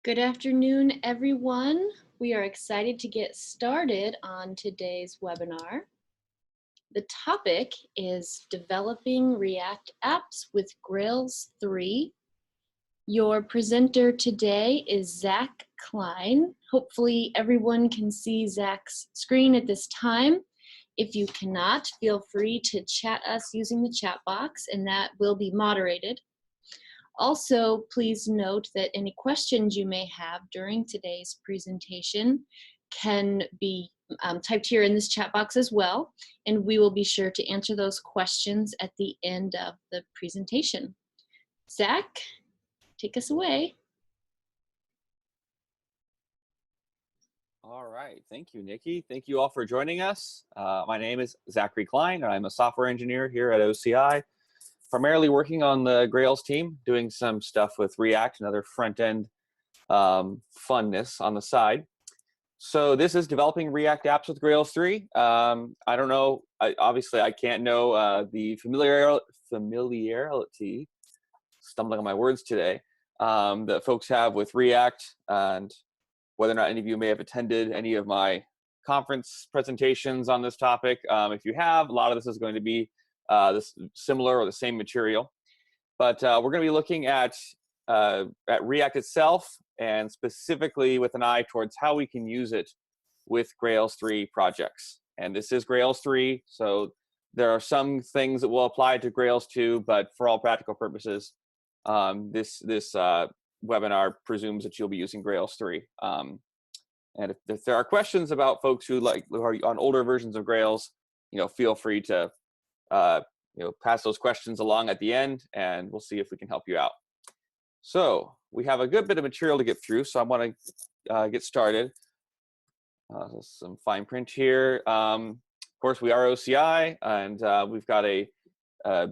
Good afternoon, everyone. We are excited to get started on today's webinar. The topic is developing React apps with Grails 3. Your presenter today is Zach Klein. Hopefully everyone can see Zach's screen at this time. If you cannot, feel free to chat us using the chat box and that will be moderated. Also, please note that any questions you may have during today's presentation can be typed here in this chat box as well, and we will be sure to answer those questions at the end of the presentation. Zach, take us away. All right, thank you, Nikki. Thank you all for joining us. My name is Zachary Klein, and I'm a software engineer here at OCI, primarily working on the Grails team, doing some stuff with React and other front-end funness on the side. So this is developing React apps with Grails 3. I don't know, obviously I can't know the familiarity, stumbling on my words today, that folks have with React, and whether or not any of you may have attended any of my conference presentations on this topic. If you have, a lot of this is going to be this similar or the same material. But we're going to be looking at React itself, and specifically with an eye towards how we can use it with Grails 3 projects. And this is Grails 3, so there are some things that will apply to Grails 2, but for all practical purposes, this webinar presumes that you'll be using Grails 3. And if there are questions about folks who are on older versions of Grails, feel free to pass those questions along at the end, and we'll see if we can help you out. So we have a good bit of material to get through, so I want to get started. Some fine print here. Of course, we are OCI, and we've got a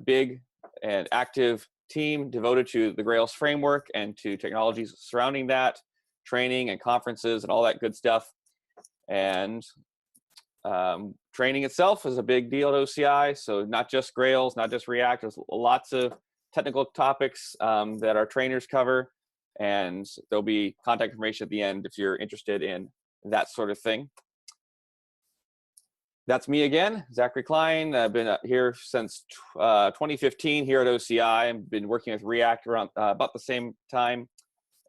big and active team devoted to the Grails framework and to technologies surrounding that, training and conferences and all that good stuff. And training itself is a big deal at OCI, so not just Grails, not just React. There's lots of technical topics that our trainers cover, and there'll be contact information at the end if you're interested in that sort of thing. That's me again, Zachary Klein. I've been here since 2015 here at OCI. I've been working with React around about the same time.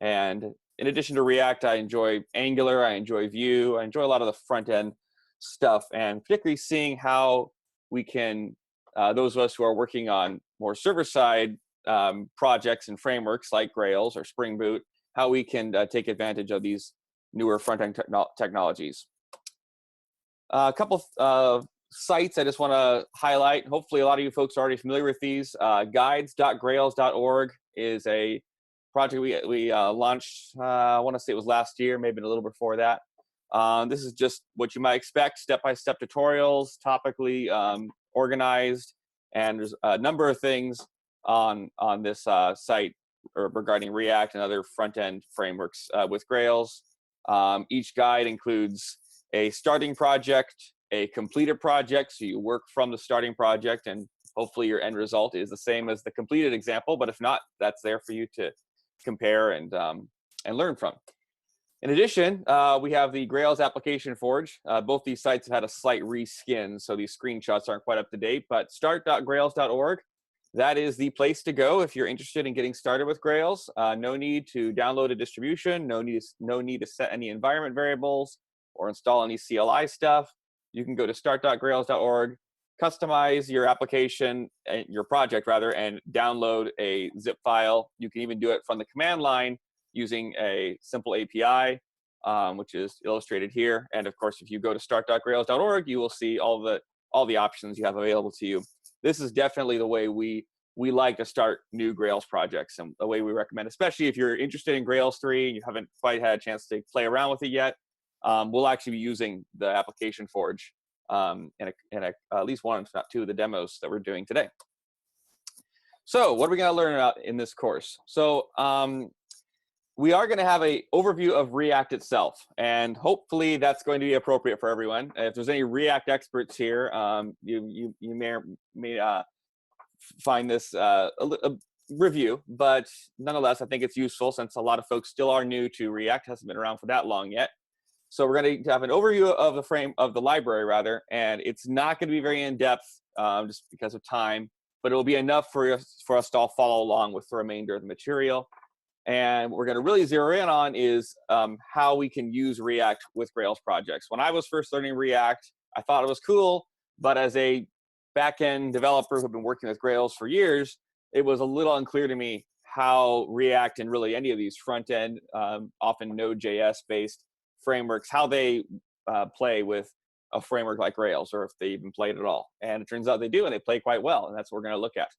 And in addition to React, I enjoy Angular, I enjoy Vue, I enjoy a lot of the front-end stuff, and particularly seeing how we can, those of us who are working on more server-side projects and frameworks like Grails or Spring Boot, how we can take advantage of these newer front-end technologies. A couple sites I just want to highlight. Hopefully a lot of you folks are already familiar with these. Guides.grails.org is a project we launched, I want to say it was last year, maybe a little before that. This is just what you might expect, step-by-step tutorials, topically organized, and there's a number of things on this site regarding React and other front-end frameworks with Grails. Each guide includes a starting project, a completed project, so you work from the starting project, and hopefully your end result is the same as the completed example, but if not, that's there for you to compare and learn from. In addition, we have the Grails application forge. Both these sites have had a slight reskin, so these screenshots aren't quite up to date, but start.grails.org, that is the place to go if you're interested in getting started with Grails. No need to download a distribution, no need to set any environment variables or install any CLI stuff. You can go to start.grails.org, customize your application, your project rather, and download a zip file. You can even do it from the command line using a simple API, which is illustrated here. And of course, if you go to start.grails.org, you will see all the options you have available to you. This is definitely the way we like to start new Grails projects, and the way we recommend, especially if you're interested in Grails 3 and you haven't quite had a chance to play around with it yet. We'll actually be using the application forge in at least one, if not two, of the demos that we're doing today. So what are we going to learn about in this course? So we are going to have an overview of React itself, and hopefully that's going to be appropriate for everyone. If there's any React experts here, you may find this a review, but nonetheless, I think it's useful since a lot of folks still are new to React, hasn't been around for that long yet. So we're going to have an overview of the library rather, and it's not going to be very in depth just because of time, but it'll be enough for us to all follow along with the remainder of the material. And what we're going to really zero in on is how we can use React with Grails projects. When I was first learning React, I thought it was cool, but as a back-end developer who've been working with Grails for years, it was a little unclear to me how React and really any of these front-end, often Node.js-based frameworks, how they play with a framework like Grails, or if they even played at all. And it turns out they do, and they play quite well, and that's what we're going to look at.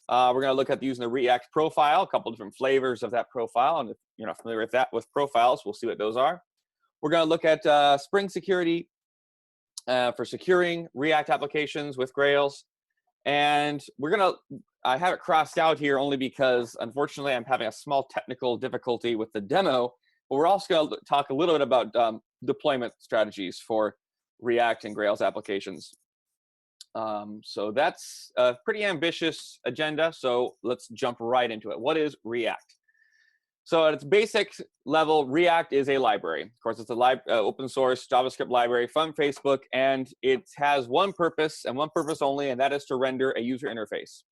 We're going to look at using the React profile, a couple different flavors of that profile, and if you're not familiar with profiles, we'll see what those are. We're going to look at Spring Security for securing React applications with Grails, and I have it crossed out here only because, unfortunately, I'm having a small technical difficulty with the demo. But we're also going to talk a little bit about deployment strategies for React and Grails applications. So that's a pretty ambitious agenda. So let's jump right into it. What is React? So at its basic level, React is a library. Of course, it's a open source JavaScript library from Facebook, and it has one purpose and one purpose only, and that is to render a user interface.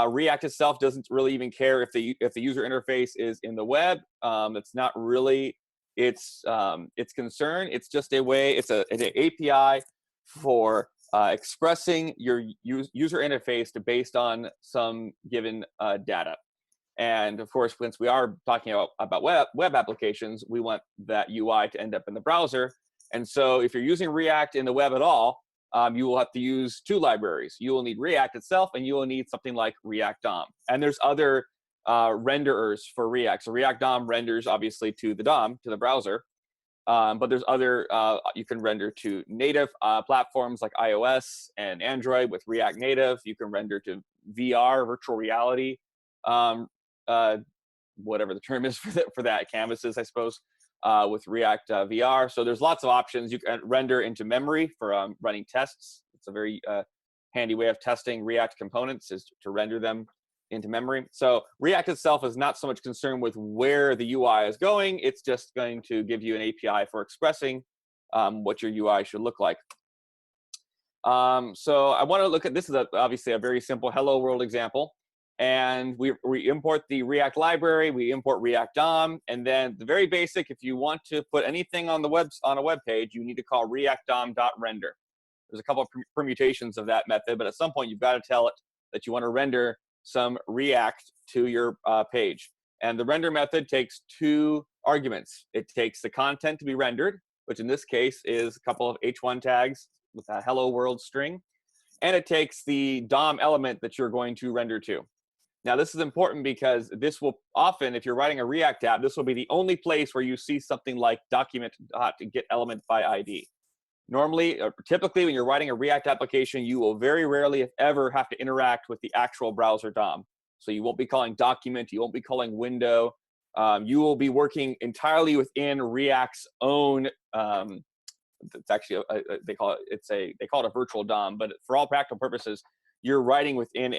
React itself doesn't really even care if the user interface is in the web. It's not really its concern. It's just a way. It's an API for expressing your user interface based on some given data. And of course, since we are talking about web applications, we want that UI to end up in the browser. And so if you're using React in the web at all, you will have to use two libraries. You will need React itself, and you will need something like React DOM. And there's other renderers for React. So React DOM renders, obviously, to the DOM, to the browser. But there's other, you can render to native platforms like iOS and Android with React Native. You can render to VR, virtual reality, whatever the term is for that, canvases, I suppose. With React VR. So there's lots of options. You can render into memory for running tests. It's a very handy way of testing React components, is to render them into memory. So React itself is not so much concerned with where the UI is going. It's just going to give you an API for expressing what your UI should look like. So I want to look at, this is obviously a very simple hello world example. And we import the React library, we import React DOM, and then the very basic, if you want to put anything on a web page, you need to call React DOM.render. There's a couple of permutations of that method, but at some point you've got to tell it that you want to render some React to your page. And the render method takes two arguments. It takes the content to be rendered, which in this case is a couple of h1 tags with a hello world string, and it takes the DOM element that you're going to render to. Now, this is important because this will often, if you're writing a React app, this will be the only place where you see something like document.getElementById. Normally, typically, when you're writing a React application, you will very rarely, if ever, have to interact with the actual browser DOM. So you won't be calling document, you won't be calling window. You will be working entirely within React's own. It's actually they call it a virtual DOM, but for all practical purposes, you're writing within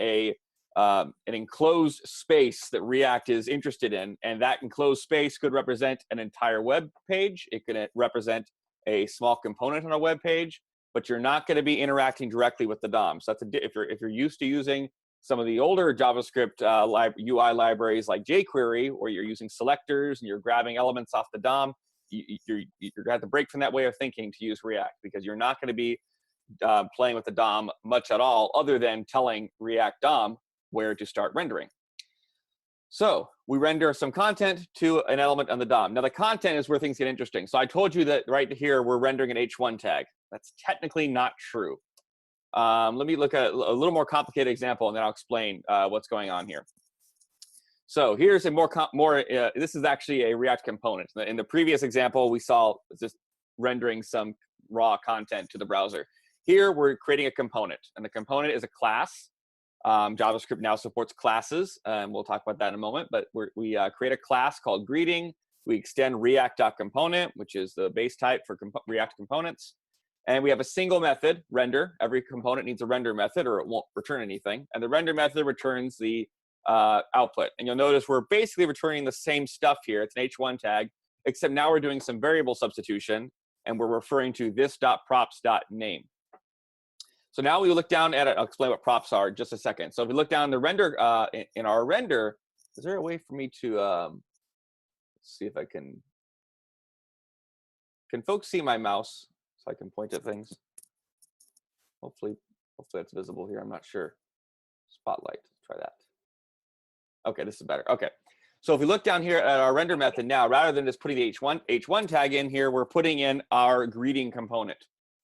an enclosed space that React is interested in, and that enclosed space could represent an entire web page. It could represent a small component on a web page, but you're not going to be interacting directly with the DOM. So that's if you're used to using some of the older JavaScript UI libraries like jQuery, where you're using selectors and you're grabbing elements off the DOM, you're going to have to break from that way of thinking to use React, because you're not going to be playing with the DOM much at all, other than telling React DOM where to start rendering. So we render some content to an element on the DOM. Now the content is where things get interesting. So I told you that right here we're rendering an h1 tag. That's technically not true. Let me look at a little more complicated example, and then I'll explain what's going on here. So here's a this is actually a React component. In the previous example, we saw just rendering some raw content to the browser. Here we're creating a component, and the component is a class. JavaScript now supports classes, and we'll talk about that in a moment, but we create a class called greeting. We extend React.component, which is the base type for React components. And we have a single method, render. Every component needs a render method, or it won't return anything. And the render method returns the output. And you'll notice we're basically returning the same stuff here. It's an H1 tag, except now we're doing some variable substitution, and we're referring to this.props.name. So now we look down at it. I'll explain what props are in just a second. So if we look down the render, in our render, is there a way for me to see if I can folks see my mouse so I can point at things? Hopefully that's visible here. I'm not sure. Spotlight, try that. Okay, this is better. Okay. So if we look down here at our render method now, rather than just putting the H1 tag in here, we're putting in our greeting component.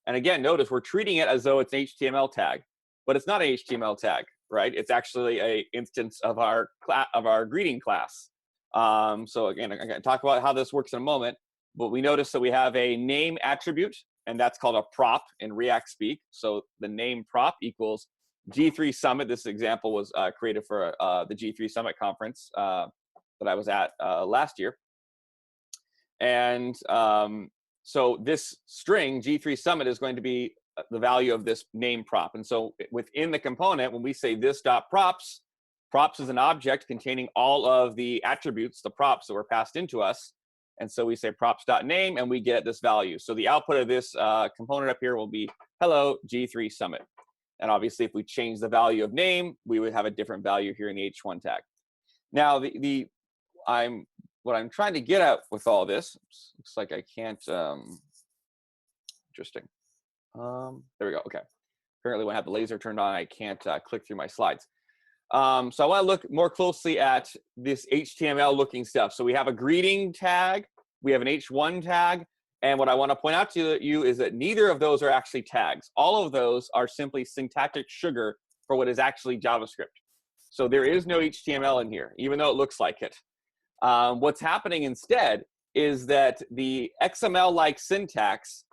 And again, notice we're treating it as though it's an HTML tag, but it's not an HTML tag, right? It's actually a instance of our greeting class. So again, I'm going to talk about how this works in a moment, but we notice that we have a name attribute, and that's called a prop in React speak. So the name prop equals G3 Summit. This example was created for the G3 Summit conference that I was at last year. And so this string, G3 Summit, is going to be the value of this name prop. And so within the component, when we say this.props, props is an object containing all of the attributes, the props that were passed into us. And so we say props.name, and we get this value. So the output of this component up here will be hello, G3 Summit. And obviously, if we change the value of name, we would have a different value here in the H1 tag. Now, what I'm trying to get at with all this, looks like I can't, interesting. There we go, okay. Apparently when I have the laser turned on, I can't click through my slides. So I wanna look more closely at this HTML looking stuff. So we have a greeting tag, we have an H1 tag, and what I wanna point out to you is that neither of those are actually tags. All of those are simply syntactic sugar for what is actually JavaScript. So there is no HTML in here, even though it looks like it. What's happening instead is that the XML-like syntax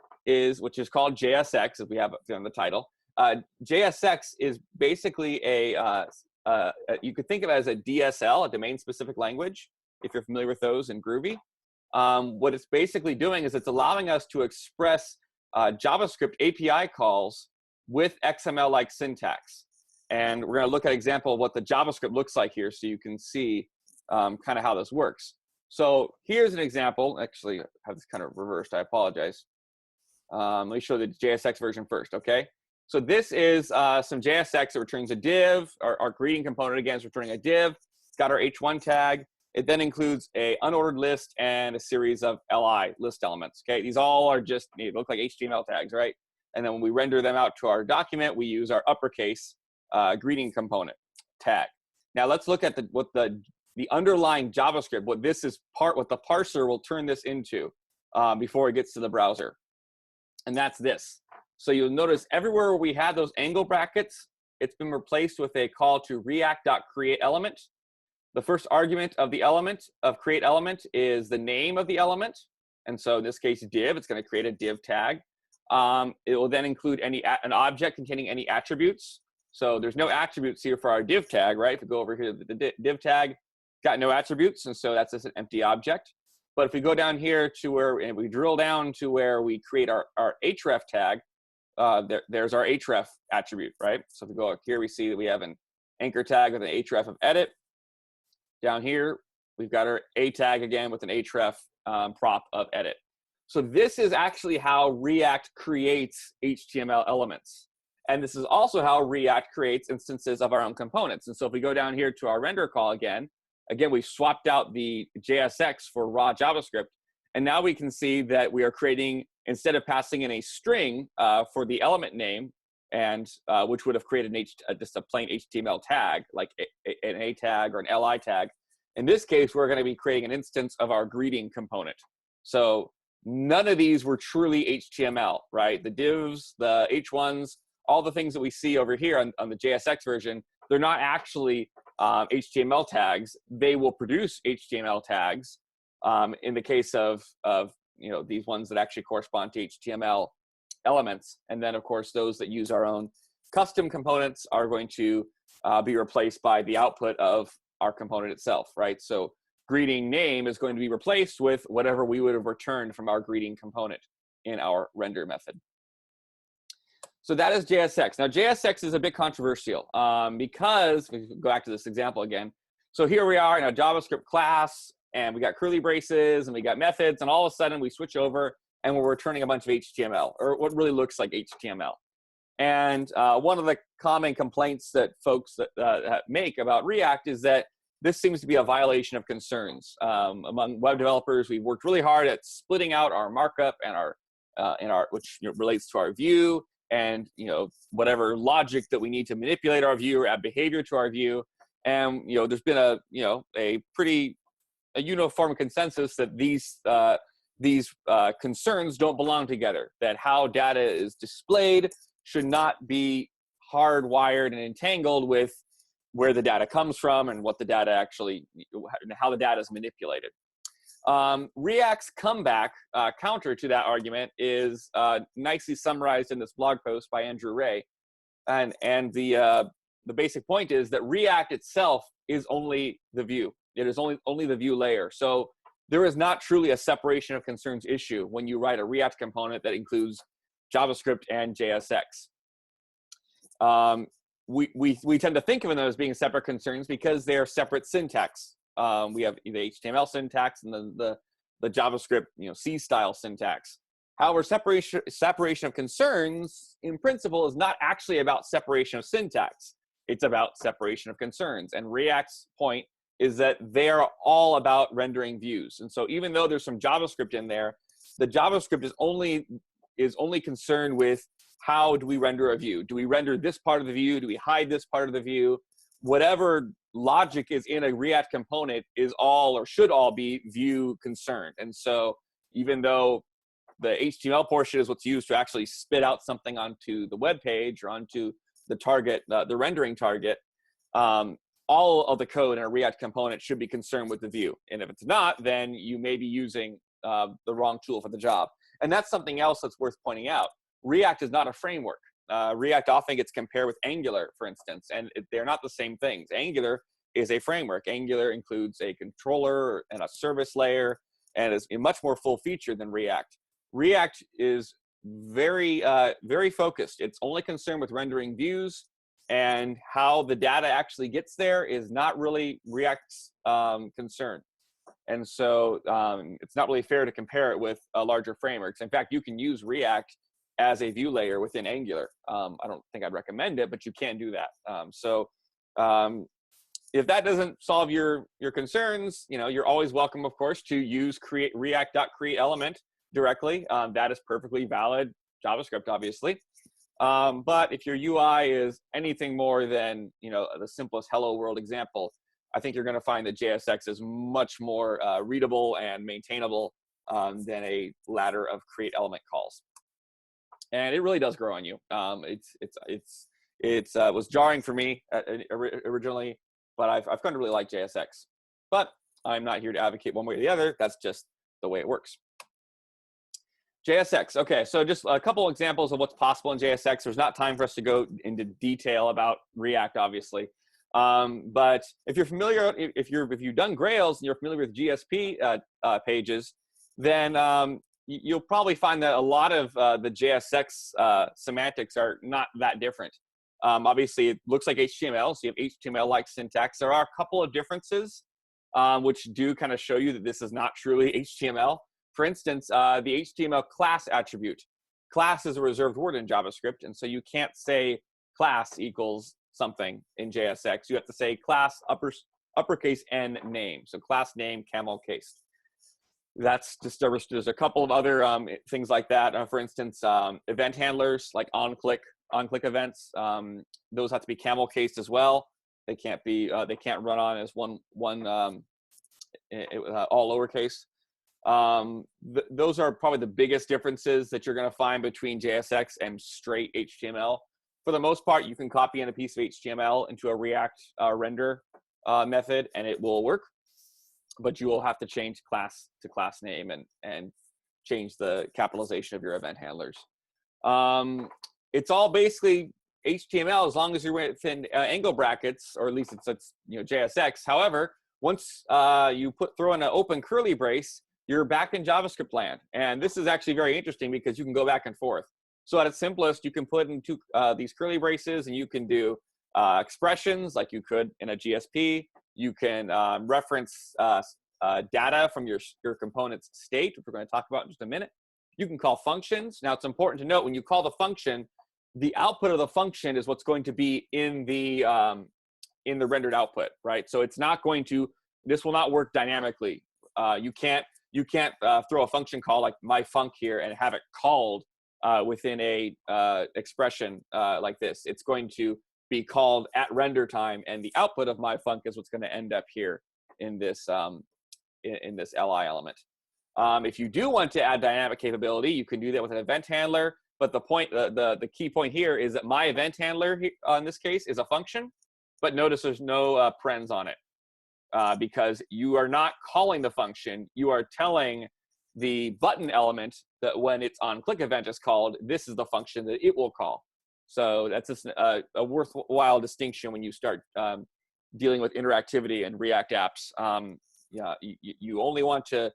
which is called JSX, as we have on the title. JSX is basically you could think of it as a DSL, a domain-specific language, if you're familiar with those in Groovy. What it's basically doing is it's allowing us to express JavaScript API calls with XML-like syntax. And we're going to look at an example of what the JavaScript looks like here so you can see kind of how this works. So here's an example. Actually, I have this kind of reversed. I apologize. Let me show the JSX version first, okay? So this is some JSX that returns a div. Our greeting component, again, is returning a div. It's got our H1 tag. It then includes a unordered list and a series of li list elements, okay? These all are just, they look like HTML tags, right? And then when we render them out to our document, we use our uppercase greeting component tag. Now let's look at what the underlying JavaScript, what the parser will turn this into before it gets to the browser. And that's this. So you'll notice everywhere where we had those angle brackets, it's been replaced with a call to react.createElement. The first argument of the element of createElement is the name of the element. And so in this case, div, it's going to create a div tag. It will then include an object containing any attributes. So there's no attributes here for our div tag, right? If we go over here, the div tag got no attributes, and so that's just an empty object. But if we go down here to and we drill down to where we create our href tag, there's our href attribute, right? So if we go up here, we see that we have an anchor tag with an href of edit. Down here, we've got our a tag again with an href prop of edit. So this is actually how React creates HTML elements. And this is also how React creates instances of our own components. And so if we go down here to our render call again, we've swapped out the JSX for raw JavaScript. And now we can see that we are creating, instead of passing in a string for the element name, and which would have created just a plain HTML tag, like an A tag or an LI tag. In this case, we're going to be creating an instance of our greeting component. So none of these were truly HTML, right? The divs, the H1s, all the things that we see over here on the JSX version, they're not actually HTML tags. They will produce HTML tags in the case of these ones that actually correspond to HTML elements. And then, of course, those that use our own custom components are going to be replaced by the output of our component itself, right? So greeting name is going to be replaced with whatever we would have returned from our greeting component in our render method. So that is JSX. Now, JSX is a bit controversial because, if we go back to this example again. So here we are in a JavaScript class, and we got curly braces, and we got methods, and all of a sudden we switch over, and we're returning a bunch of HTML, or what really looks like HTML. And one of the common complaints that folks make about React is that this seems to be a violation of concerns. Among web developers, we've worked really hard at splitting out our markup and our which relates to our view, and whatever logic that we need to manipulate our view or add behavior to our view. And there's been a pretty uniform consensus that these concerns don't belong together. That how data is displayed should not be hardwired and entangled with where the data comes from and what the data actually, how the data is manipulated. React's comeback counter to that argument is nicely summarized in this blog post by Andrew Ray, and the basic point is that React itself is only the view. It is only the view layer. So there is not truly a separation of concerns issue when you write a React component that includes JavaScript and JSX. We tend to think of them as being separate concerns because they are separate syntax. We have the HTML syntax and the JavaScript C style syntax. However, separation of concerns in principle is not actually about separation of syntax. It's about separation of concerns. And React's point is that they are all about rendering views. And so even though there's some JavaScript in there, the JavaScript is only concerned with how do we render a view? Do we render this part of the view? Do we hide this part of the view? Whatever logic is in a React component is all or should all be view concerned. And so even though the HTML portion is what's used to actually spit out something onto the web page or onto the target, the rendering target, all of the code in a React component should be concerned with the view. And if it's not, then you may be using the wrong tool for the job. And that's something else that's worth pointing out. React is not a framework. React often gets compared with Angular, for instance, and they're not the same things. Angular is a framework. Angular includes a controller and a service layer, and is much more full-featured than React. React is very, very focused. It's only concerned with rendering views, and how the data actually gets there is not really React's concern. And so it's not really fair to compare it with larger frameworks. In fact, you can use React as a view layer within Angular. I don't think I'd recommend it, but you can do that. If that doesn't solve your concerns, you're always welcome, of course, to use react.createElement directly. That is perfectly valid JavaScript, obviously. But if your UI is anything more than the simplest hello world example, I think you're going to find that JSX is much more readable and maintainable than a ladder of create element calls. And it really does grow on you. It was jarring for me originally, but I've come to really like JSX. But I'm not here to advocate one way or the other. That's just the way it works. JSX. Okay, so just a couple examples of what's possible in JSX. There's not time for us to go into detail about React, obviously. But if you're familiar, if you've done Grails and you're familiar with GSP pages, then you'll probably find that a lot of the JSX semantics are not that different. Obviously, it looks like HTML, so you have HTML-like syntax. There are a couple of differences which do kind of show you that this is not truly HTML. For instance, the HTML class attribute. Class is a reserved word in JavaScript, and so you can't say class equals something in JSX. You have to say class uppercase N name. So class name camel case. That's just there's a couple of other things like that. For instance, event handlers like on-click events. Those have to be camel cased as well. They can't be they can't run on as one all lowercase. Those are probably the biggest differences that you're going to find between JSX and straight HTML. For the most part, you can copy in a piece of HTML into a React render method, and it will work. But you will have to change class to class name and change the capitalization of your event handlers. It's all basically HTML as long as you're within angle brackets, or at least it's JSX. However, once you throw in an open curly brace, you're back in JavaScript land. And this is actually very interesting because you can go back and forth. So at its simplest, you can put into these curly braces, and you can do expressions like you could in a GSP. You can reference data from your component's state, which we're going to talk about in just a minute. You can call functions. Now, it's important to note when you call the function, the output of the function is what's going to be in the rendered output, right? So it's not going to. This will not work dynamically. You can't throw a function call like myfunc here and have it called within a expression like this. It's going to be called at render time, and the output of myfunc is what's going to end up here in this in this li element. If you do want to add dynamic capability, you can do that with an event handler. But the point, the key point here is that my event handler in this case is a function, but notice there's no parens on it because you are not calling the function. You are telling the button element that when its on click event is called, this is the function that it will call. So that's just a worthwhile distinction when you start dealing with interactivity and React apps. Yeah, you only want to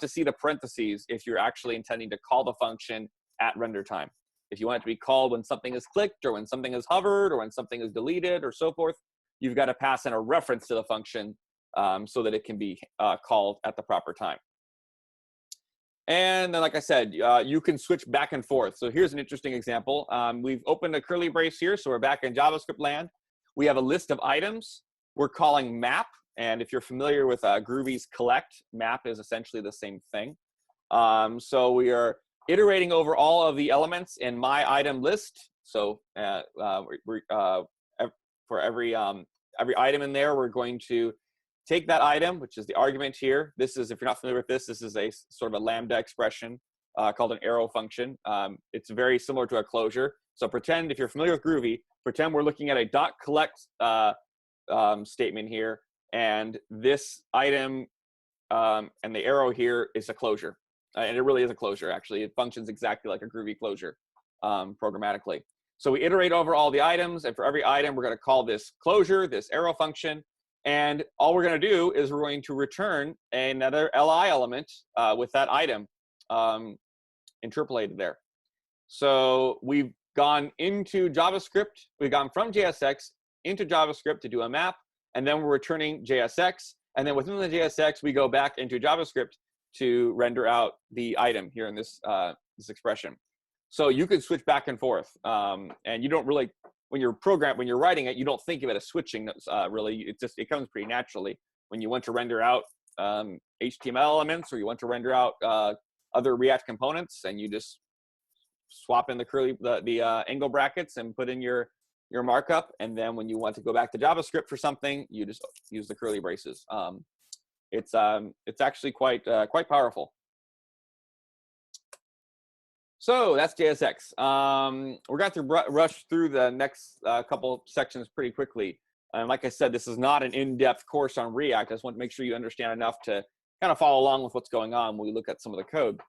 see the parentheses if you're actually intending to call the function at render time. If you want it to be called when something is clicked, or when something is hovered, or when something is deleted, or so forth, you've got to pass in a reference to the function so that it can be called at the proper time. And then, like I said, you can switch back and forth. So here's an interesting example. We've opened a curly brace here, so we're back in JavaScript land. We have a list of items we're calling map. And if you're familiar with Groovy's collect, map is essentially the same thing. So we are iterating over all of the elements in my item list. So for every item in there, we're going to take that item, which is the argument here. This is, if you're not familiar with this is a sort of a lambda expression called an arrow function. It's very similar to a closure. So pretend, if you're familiar with Groovy, pretend we're looking at a dot collect statement here, and this item and the arrow here is a closure. And it really is a closure, actually. It functions exactly like a Groovy closure programmatically. So we iterate over all the items, and for every item, we're going to call this closure, this arrow function. And all we're going to do is we're going to return another li element with that item interpolated there. So we've gone into JavaScript. We've gone from JSX into JavaScript to do a map, and then we're returning JSX. And then within the JSX, we go back into JavaScript to render out the item here in this this expression. So you can switch back and forth, and you don't really, when you're writing it, you don't think of it as switching. Really, it comes pretty naturally when you want to render out HTML elements, or you want to render out other React components, and you just swap in the angle brackets and put in your markup. And then when you want to go back to JavaScript for something, you just use the curly braces. It's actually quite powerful. So that's JSX. We're going to rush through the next couple sections pretty quickly. And like I said, this is not an in-depth course on React. I just want to make sure you understand enough to kind of follow along with what's going on when we look at some of the code.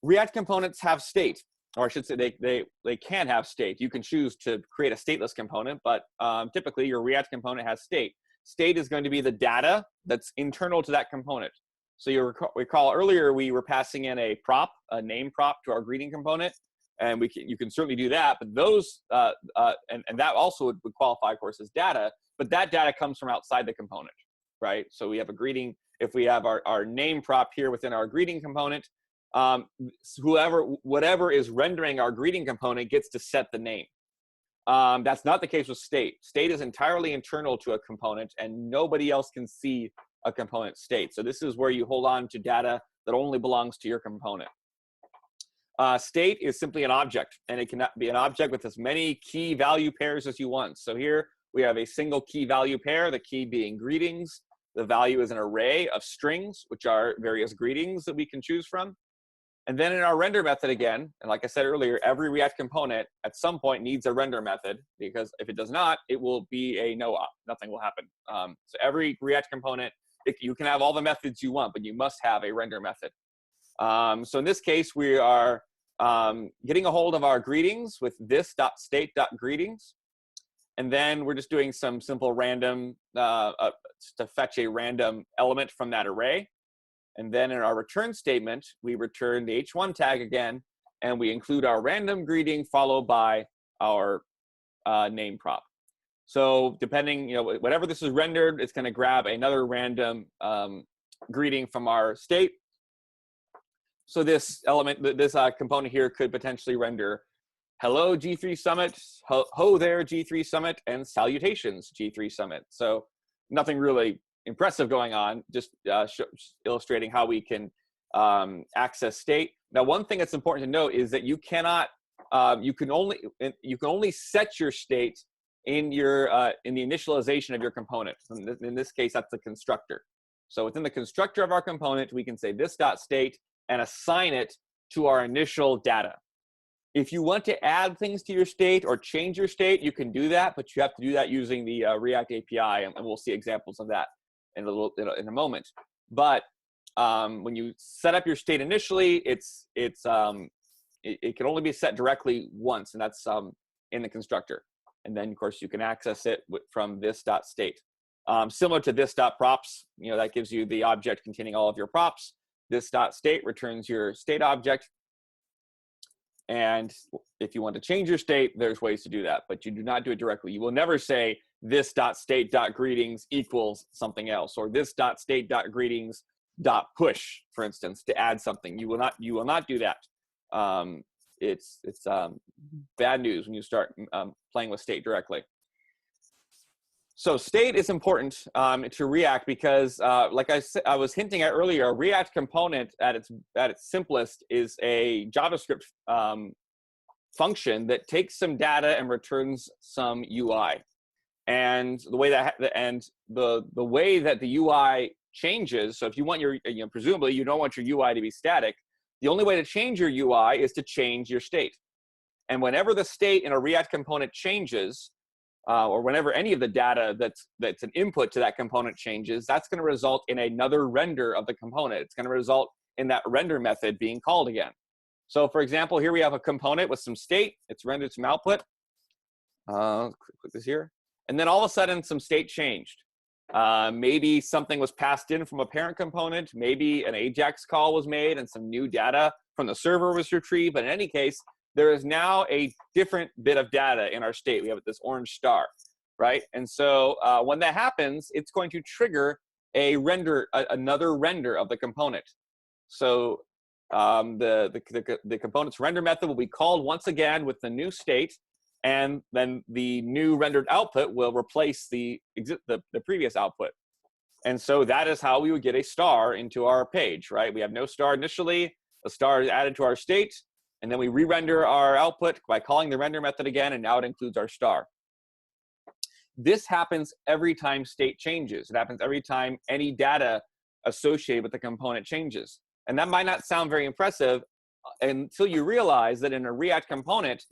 React components have state, or I should say they can have state. You can choose to create a stateless component, but typically your React component has state. State is going to be the data that's internal to that component. So you recall earlier we were passing in a prop, a name prop to our greeting component, and you can certainly do that. But those and that also would qualify, of course, as data. But that data comes from outside the component, right? So we have a greeting. If we have our name prop here within our greeting component, whatever is rendering our greeting component gets to set the name. That's not the case with state. State is entirely internal to a component, and nobody else can see a component state. So this is where you hold on to data that only belongs to your component. State is simply an object, and it cannot be an object with as many key value pairs as you want. So here we have a single key value pair, the key being greetings. The value is an array of strings, which are various greetings that we can choose from. And then in our render method again, and like I said earlier, every React component at some point needs a render method, because if it does not, it will be a no-op. Nothing will happen. So every React component, you can have all the methods you want, but you must have a render method. So in this case, we are getting a hold of our greetings with this.state.greetings. And then we're just doing some simple random to fetch a random element from that array. And then in our return statement, we return the h1 tag again, and we include our random greeting followed by our name prop. So depending, whatever this is rendered, it's going to grab another random greeting from our state. So this element, this component here could potentially render hello G3 Summit, ho there G3 Summit, and salutations G3 Summit. So nothing really impressive going on, just illustrating how we can access state. Now, one thing that's important to note is that you cannot, you can only set your state in the initialization of your component. In this case, that's the constructor. So within the constructor of our component, we can say this.state and assign it to our initial data. If you want to add things to your state or change your state, you can do that, but you have to do that using the React API, and we'll see examples of that in a moment. But when you set up your state initially, it can only be set directly once, and that's in the constructor. And then, of course, you can access it from this.state. Similar to this.props, that gives you the object containing all of your props. This.state returns your state object. And if you want to change your state, there's ways to do that, but you do not do it directly. You will never say this.state.greetings equals something else, or this.state.greetings.push, for instance, to add something. You will not do that. It's bad news when you start playing with state directly. So state is important to React because, like I was hinting at earlier, a React component at its simplest is a JavaScript function that takes some data and returns some UI. And the way that the way that the UI changes. So if you want your, presumably you don't want your UI to be static. The only way to change your UI is to change your state. And whenever the state in a React component changes, or whenever any of the data that's an input to that component changes, that's going to result in another render of the component. It's going to result in that render method being called again. So for example, here we have a component with some state. It's rendered some output. Click this here. And then all of a sudden, some state changed. Maybe something was passed in from a parent component. Maybe an AJAX call was made and some new data from the server was retrieved. But in any case, there is now a different bit of data in our state. We have this orange star, right? And so when that happens, it's going to trigger another render of the component. So the component's render method will be called once again with the new state, and then the new rendered output will replace the previous output. And so that is how we would get a star into our page, right? We have no star initially, a star is added to our state, and then we re-render our output by calling the render method again, and now it includes our star. This happens every time state changes. It happens every time any data associated with the component changes. And that might not sound very impressive until you realize that in a React component,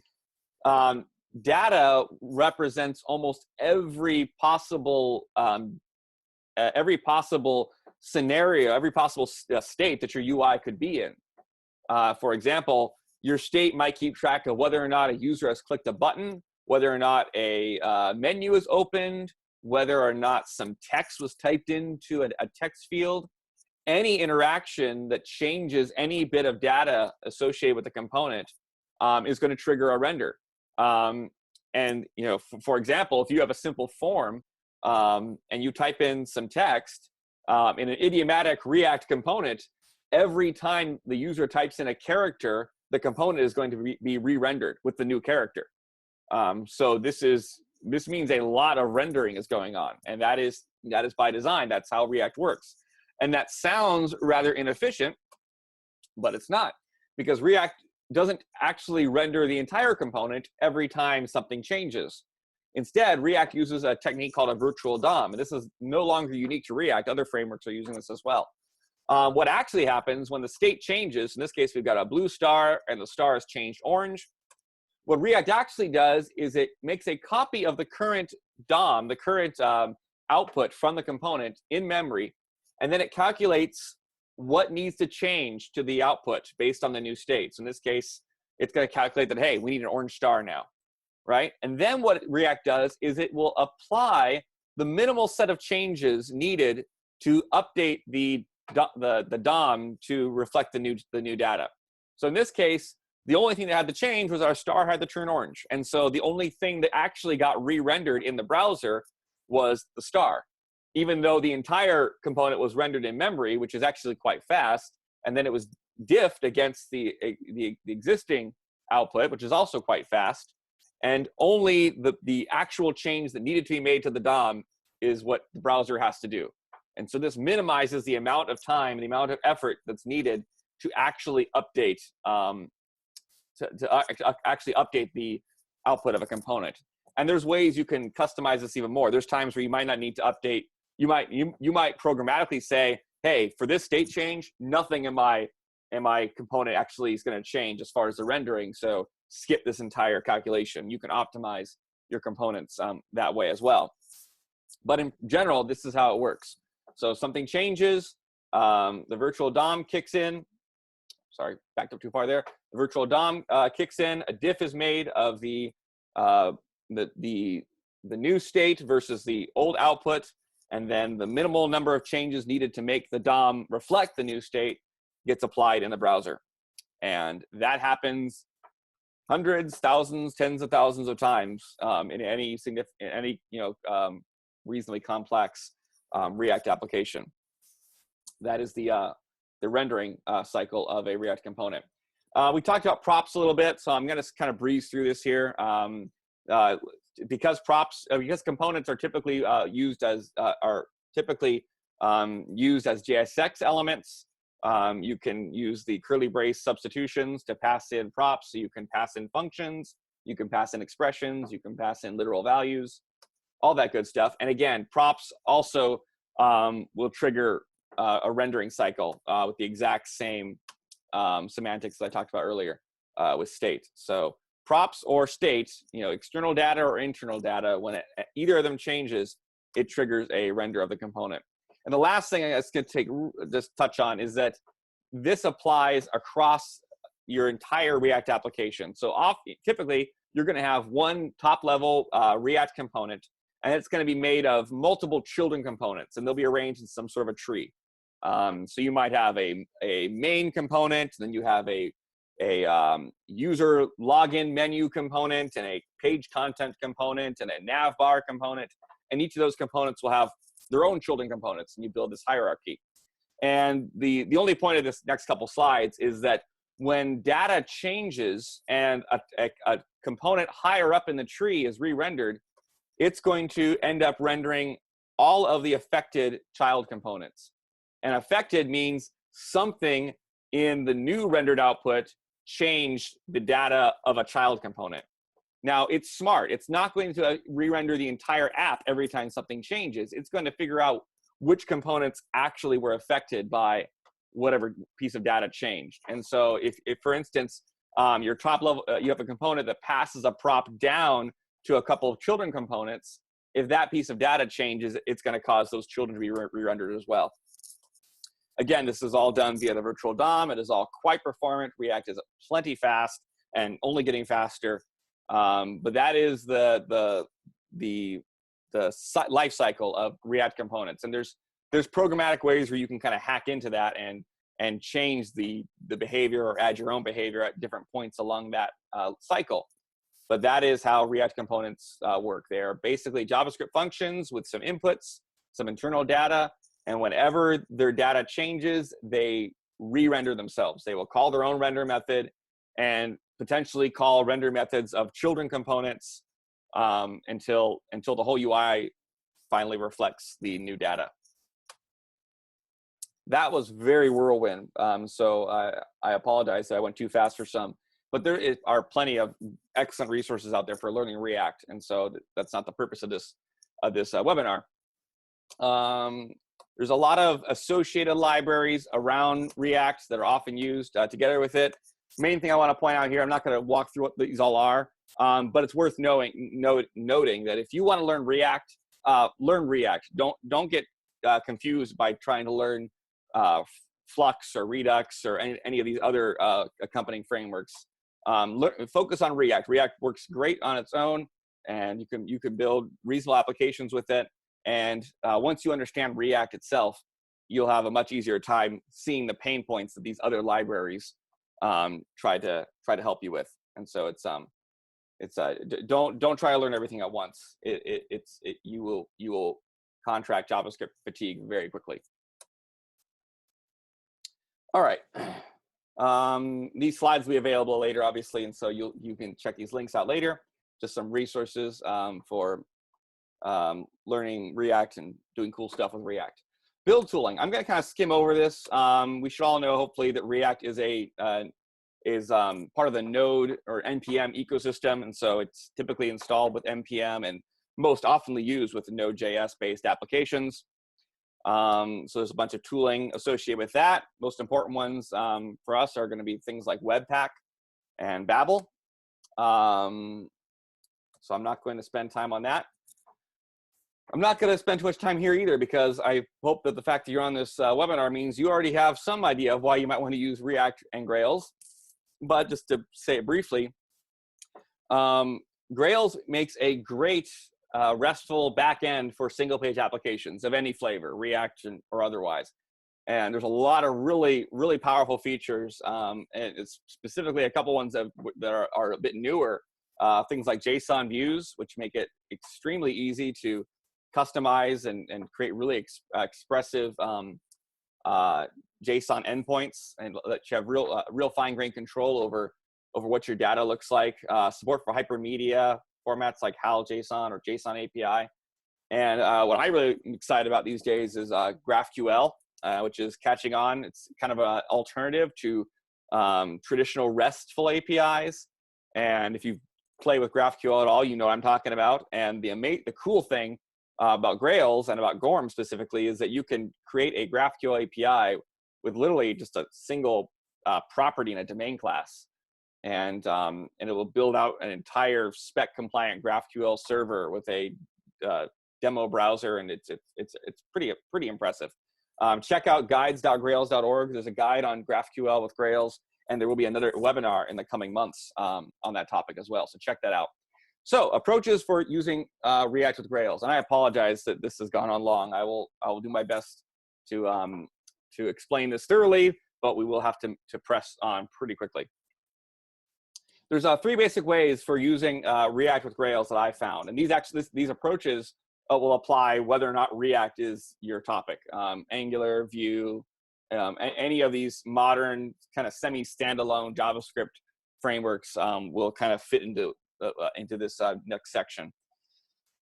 data represents almost every possible scenario, every possible state that your UI could be in. For example, your state might keep track of whether or not a user has clicked a button, whether or not a menu is opened, whether or not some text was typed into a text field. Any interaction that changes any bit of data associated with the component is going to trigger a render. And for example, if you have a simple form and you type in some text in an idiomatic React component, every time the user types in a character, the component is going to be re-rendered with the new character. So this means a lot of rendering is going on, and that is by design. That's how React works. And that sounds rather inefficient, but it's not, because React doesn't actually render the entire component every time something changes. Instead, React uses a technique called a virtual DOM, and this is no longer unique to React. Other frameworks are using this as well. What actually happens when the state changes, in this case, we've got a blue star and the star has changed orange. What React actually does is it makes a copy of the current DOM, the current output from the component in memory, and then it calculates what needs to change to the output based on the new state. So in this case, it's going to calculate that, hey, we need an orange star now, right? And then what React does is it will apply the minimal set of changes needed to update the DOM to reflect the new data. So in this case, The only thing that had to change was our star had to turn orange. And so the only thing that actually got re-rendered in the browser was the star, even though the entire component was rendered in memory, which is actually quite fast. And then it was diffed against the existing output, which is also quite fast. And only the actual change that needed to be made to the DOM is what the browser has to do. And so this minimizes the amount of time, the amount of effort that's needed to actually update actually update the output of a component. And there's ways you can customize this even more. There's times where you might not need to update. You might programmatically say, hey, for this state change, nothing in my component actually is going to change as far as the rendering. So skip this entire calculation. You can optimize your components that way as well. But in general, this is how it works. So something changes, the virtual DOM kicks in. Sorry, backed up too far there. The virtual DOM kicks in. A diff is made of the new state versus the old output, and then the minimal number of changes needed to make the DOM reflect the new state gets applied in the browser, and that happens hundreds, thousands, tens of thousands of times in any reasonably complex React application. That is the rendering cycle of a React component. We talked about props a little bit, so I'm going to kind of breeze through this here. Because components are typically used as JSX elements. You can use the curly brace substitutions to pass in props. So you can pass in functions, you can pass in expressions, you can pass in literal values, all that good stuff. And again, props also will trigger a rendering cycle with the exact same semantics that I talked about earlier with state. So props or state, external data or internal data, when either of them changes, it triggers a render of the component. And the last thing I was going to just touch on is that this applies across your entire React application. So typically, you're going to have one top-level React component, and it's going to be made of multiple children components, and they'll be arranged in some sort of a tree. So you might have a main component, then you have a user login menu component, and a page content component, and a nav bar component. And each of those components will have their own children components, and you build this hierarchy. And the only point of this next couple slides is that when data changes and a component higher up in the tree is re-rendered, it's going to end up rendering all of the affected child components. And affected means something in the new rendered output changed the data of a child component. Now, it's smart. It's not going to re-render the entire app every time something changes. It's going to figure out which components actually were affected by whatever piece of data changed. And so if for instance, your top level, you have a component that passes a prop down to a couple of children components, if that piece of data changes, it's going to cause those children to be re-rendered as well. Again, this is all done via the virtual DOM. It is all quite performant. React is plenty fast and only getting faster. But that is the life cycle of React components. And there's programmatic ways where you can kind of hack into that and change the behavior or add your own behavior at different points along that cycle. But that is how React components work. They are basically JavaScript functions with some inputs, some internal data, and whenever their data changes, they re-render themselves. They will call their own render method and potentially call render methods of children components until the whole UI finally reflects the new data. That was very whirlwind, so I apologize that I went too fast for some. But there are plenty of excellent resources out there for learning React, and so that's not the purpose of this webinar. There's a lot of associated libraries around React that are often used together with it. Main thing I want to point out here, I'm not going to walk through what these all are, but it's worth noting that if you want to learn React, learn React. Don't get confused by trying to learn Flux or Redux or any of these other accompanying frameworks. Focus on React. React works great on its own, and you can build reasonable applications with it. And once you understand React itself, you'll have a much easier time seeing the pain points that these other libraries try to help you with. And so don't try to learn everything at once. You will contract JavaScript fatigue very quickly. All right. These slides will be available later, obviously, and so you can check these links out later. Just some resources for learning React and doing cool stuff with React. Build tooling. I'm going to kind of skim over this. We should all know, hopefully, that React is part of the Node or NPM ecosystem, and so it's typically installed with NPM and most oftenly used with Node.js-based applications. So there's a bunch of tooling associated with that. Most important ones for us are going to be things like Webpack and Babel. So I'm not going to spend time on that. I'm not going to spend too much time here either, because I hope that the fact that you're on this webinar means you already have some idea of why you might want to use React and Grails. But just to say it briefly, Grails makes a great RESTful backend for single-page applications of any flavor, React or otherwise. And there's a lot of really, really powerful features, and it's specifically a couple ones that are a bit newer. Things like JSON views, which make it extremely easy to customize and create really expressive JSON endpoints, and let you have real fine-grained control over what your data looks like. Support for hypermedia formats like HAL JSON or JSON API. And what I really am excited about these days is GraphQL, which is catching on. It's kind of an alternative to traditional RESTful APIs. And if you play with GraphQL at all, you know what I'm talking about. And the cool thing about Grails and about Gorm specifically is that you can create a GraphQL API with literally just a single property in a domain class. And it will build out an entire spec-compliant GraphQL server with a demo browser, and it's pretty impressive. Check out guides.grails.org. There's a guide on GraphQL with Grails, and there will be another webinar in the coming months on that topic as well. So check that out. So approaches for using React with Grails, and I apologize that this has gone on long. I will do my best to explain this thoroughly, but we will have to press on pretty quickly. There's 3 basic ways for using React with Grails that I found, and these approaches will apply whether or not React is your topic. Angular, Vue, any of these modern kind of semi-standalone JavaScript frameworks will kind of fit into this next section.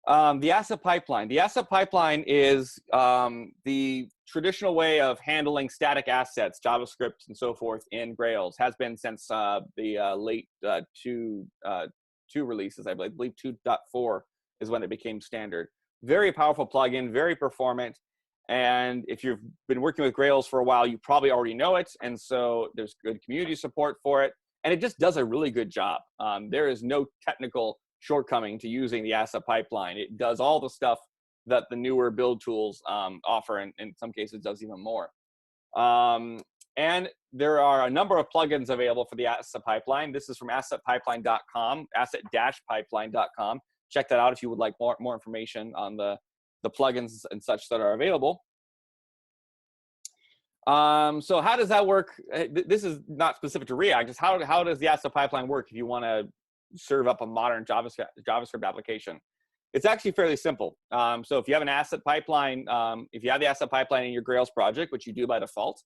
The asset pipeline. The asset pipeline is the traditional way of handling static assets, JavaScript and so forth in Grails. Has been since the late 2 releases, I believe 2.4 is when it became standard. Very powerful plugin, very performant. And if you've been working with Grails for a while, you probably already know it. And so there's good community support for it. And it just does a really good job. There is no technical shortcoming to using the asset pipeline. It does all the stuff that the newer build tools offer, and in some cases does even more. And there are a number of plugins available for the asset pipeline. This is from assetpipeline.com, asset-pipeline.com. Check that out if you would like more information on the plugins and such that are available. So how does that work? This is not specific to React. Just how does the asset pipeline work if you want to serve up a modern JavaScript application? It's actually fairly simple. So if you have an asset pipeline, if you have the asset pipeline in your Grails project, which you do by default,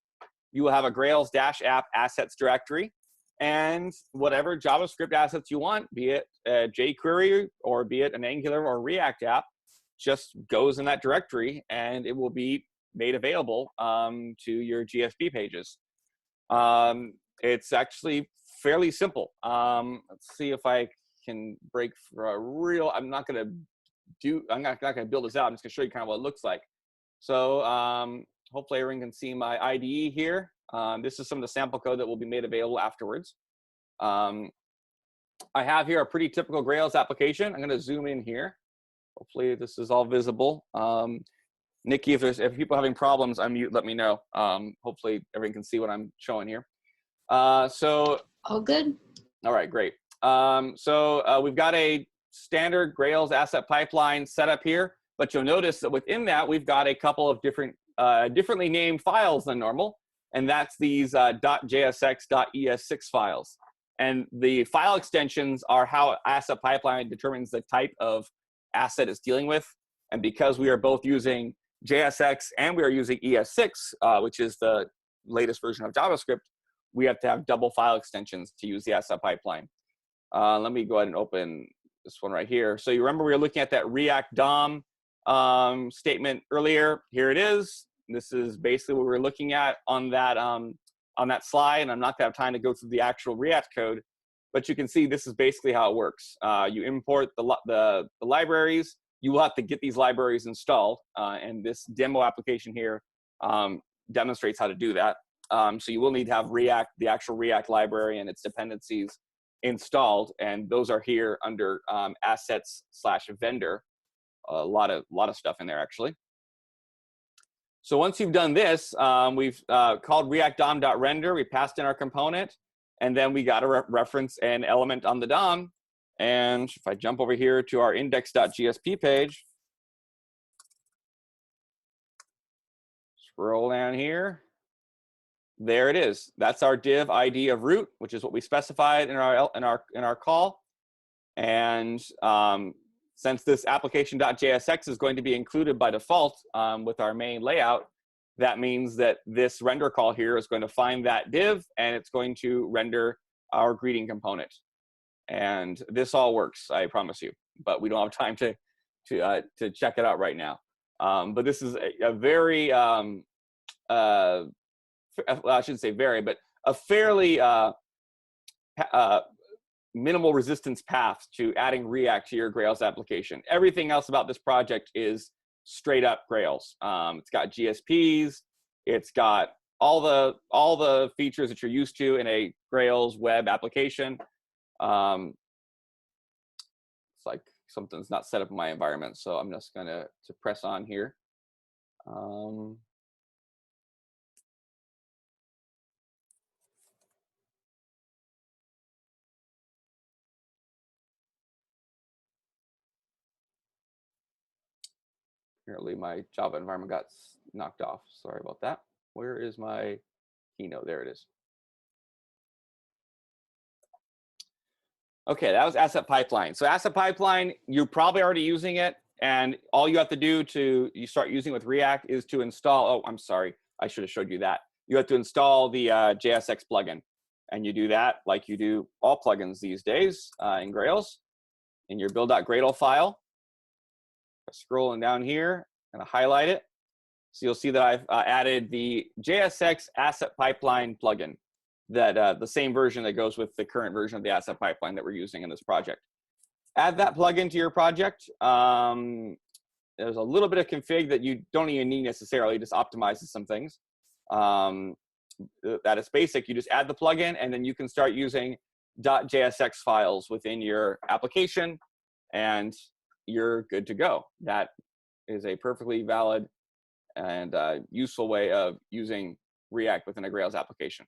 you will have a Grails-app assets directory, and whatever JavaScript assets you want, be it a jQuery or be it an Angular or React app, just goes in that directory, and it will be made available to your GSP pages. It's actually fairly simple. Let's see if I can break for a real. I'm not gonna build this out. I'm just gonna show you kind of what it looks like. So hopefully everyone can see my IDE here. This is some of the sample code that will be made available afterwards. I have here a pretty typical Grails application. I'm gonna zoom in here. Hopefully this is all visible. Nikki, if people are having problems, unmute, let me know. Hopefully everyone can see what I'm showing here. So All good. All right, great. So we've got a standard Grails asset pipeline set up here, but you'll notice that within that, we've got a couple of different, differently named files than normal. and that's these .jsx, .es6 files. And the file extensions are how Asset Pipeline determines the type of asset it's dealing with. And because we are both using JSX and we are using ES6, which is the latest version of JavaScript, we have to have double file extensions to use the Asset Pipeline. Let me go ahead and open this one right here. So you remember we were looking at that React DOM statement earlier. Here it is. This is basically what we were looking at on that slide, and I'm not going to have time to go through the actual React code, but you can see this is basically how it works. You import the libraries. You will have to get these libraries installed, and this demo application here demonstrates how to do that. So you will need to have React, the actual React library and its dependencies installed, and those are here under assets/vendor. A lot of stuff in there actually. So once you've done this, we've called React DOM.render. We passed in our component, and then we got to reference an element on the DOM. And if I jump over here to our index.jsp page, scroll down here, there it is. That's our div ID of root, which is what we specified in our call. And since this application.jsx is going to be included by default with our main layout, that means that this render call here is going to find that div, and it's going to render our greeting component. And this all works, I promise you, but we don't have time to check it out right now. But this is a very, well, I shouldn't say very, but a fairly minimal resistance path to adding React to your Grails application. Everything else about this project is straight up Grails. It's got GSPs, it's got all the features that you're used to in a Grails web application. It's like something's not set up in my environment, so I'm just gonna press on here. Apparently my Java environment got knocked off. Sorry about that. Where is my keynote? There it is. Okay, that was Asset Pipeline. So Asset Pipeline, you're probably already using it, and all you have to do you start using with React is to install, oh, I'm sorry, I should have showed you that. You have to install the JSX plugin, and you do that like you do all plugins these days in Grails, in your build.gradle file. Scrolling down here and highlight it. So you'll see that I've added the JSX Asset Pipeline plugin, that the same version that goes with the current version of the Asset Pipeline that we're using in this project. Add that plugin to your project. There's a little bit of config that you don't even need necessarily, just optimizes some things. That is basic. You just add the plugin, and then you can start using .jsx files within your application, and you're good to go. That is a perfectly valid and useful way of using React within a Grails application.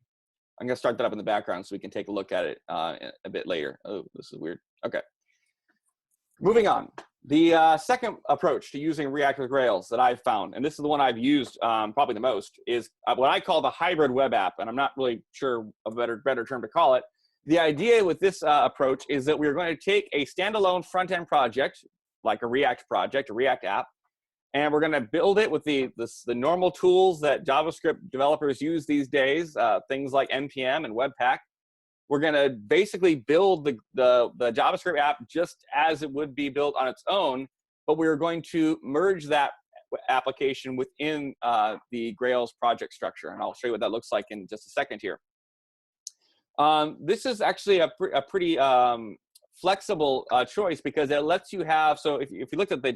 I'm going to start that up in the background so we can take a look at it a bit later. Oh, this is weird. Okay. Moving on. The second approach to using React with Grails that I've found, and this is the one I've used probably the most, is what I call the hybrid web app. And I'm not really sure of a better term to call it. The idea with this approach is that we're going to take a standalone front-end project, like a React project, a React app, and we're going to build it with the normal tools that JavaScript developers use these days, things like NPM and Webpack. We're going to basically build the JavaScript app just as it would be built on its own, but we're going to merge that application within the Grails project structure, and I'll show you what that looks like in just a second here. This is actually a pretty flexible choice, because it lets you have, so if you looked at the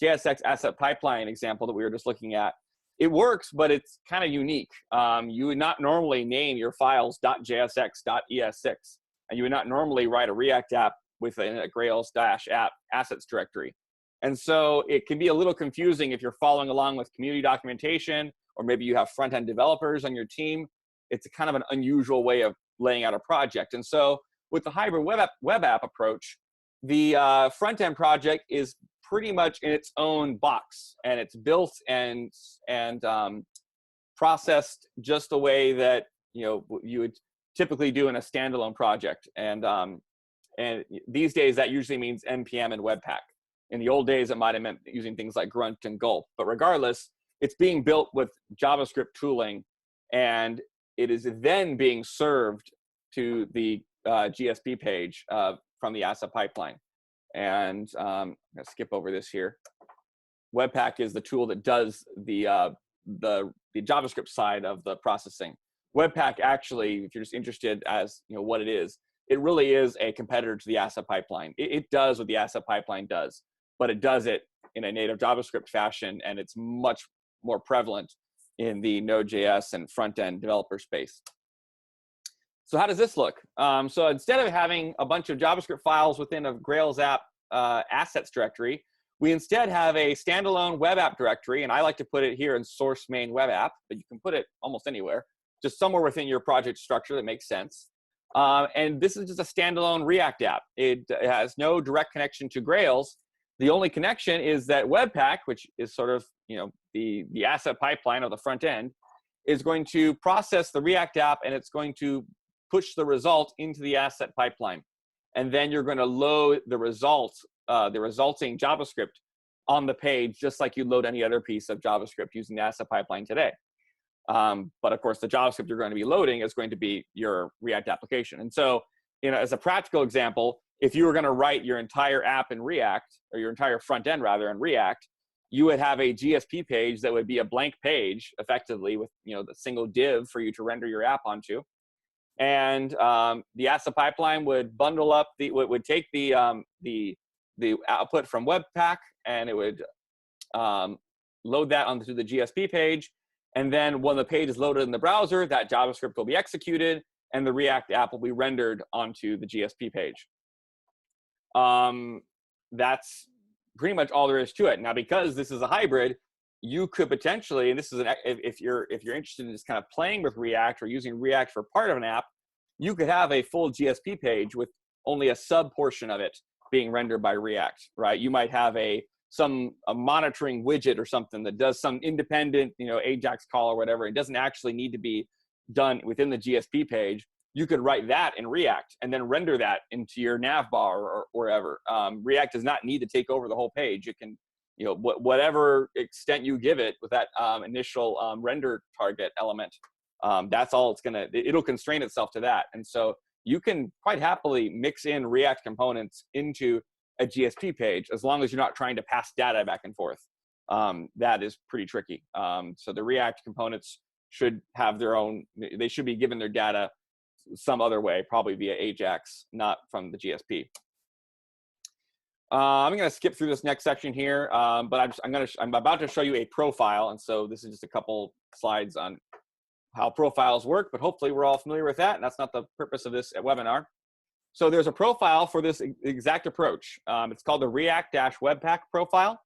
JSX Asset Pipeline example that we were just looking at, it works, but it's kind of unique. You would not normally name your files .jsx.es6, and you would not normally write a React app within a Grails-app assets directory. And so it can be a little confusing if you're following along with community documentation, or maybe you have front-end developers on your team. It's a kind of an unusual way of laying out a project. And so with the hybrid web app approach, the front-end project is pretty much in its own box, and it's built and processed just the way that you would typically do in a standalone project. And these days that usually means npm and webpack. In the old days, it might have meant using things like grunt and gulp. But regardless, it's being built with JavaScript tooling, and it is then being served to the GSP page from the asset pipeline. And I'm going to skip over this here. Webpack is the tool that does the JavaScript side of the processing. Webpack actually, if you're just interested as what it is, it really is a competitor to the asset pipeline. It does what the asset pipeline does, but it does it in a native JavaScript fashion, and it's much more prevalent in the Node.js and front-end developer space. So how does this look? So instead of having a bunch of JavaScript files within a Grails app assets directory, we instead have a standalone web app directory, and I like to put it here in source main web app, but you can put it almost anywhere, just somewhere within your project structure that makes sense. And this is just a standalone React app. It has no direct connection to Grails. The only connection is that Webpack, which is sort of the asset pipeline of the front end, is going to process the React app, and it's going to push the result into the asset pipeline. And then you're going to load the results, the resulting JavaScript on the page, just like you load any other piece of JavaScript using the asset pipeline today. But of course, the JavaScript you're going to be loading is going to be your React application. And so, as a practical example, if you were going to write your entire app in React, or your entire front end rather in React, you would have a GSP page that would be a blank page, effectively, with the single div for you to render your app onto. And the asset pipeline would bundle up would take the output from Webpack, and it would load that onto the GSP page. And then when the page is loaded in the browser, that JavaScript will be executed, and the React app will be rendered onto the GSP page. That's pretty much all there is to it. Now, because this is a hybrid, you could potentially, and this is if you're interested in just kind of playing with React or using React for part of an app, you could have a full GSP page with only a sub portion of it being rendered by React, right? You might have a monitoring widget or something that does some independent, Ajax call or whatever. It doesn't actually need to be done within the GSP page. You could write that in React and then render that into your nav bar or wherever. React does not need to take over the whole page. It can, whatever extent you give it with that initial render target element, that's all it'll constrain itself to that. And so you can quite happily mix in React components into a GSP page, as long as you're not trying to pass data back and forth. That is pretty tricky. So the React components should have their own, they should be given their data some other way, probably via Ajax, not from the GSP. I'm going to skip through this next section here, but I'm about to show you a profile. And so this is just a couple slides on how profiles work, but hopefully we're all familiar with that. And that's not the purpose of this webinar. So there's a profile for this exact approach. It's called the React-Webpack profile.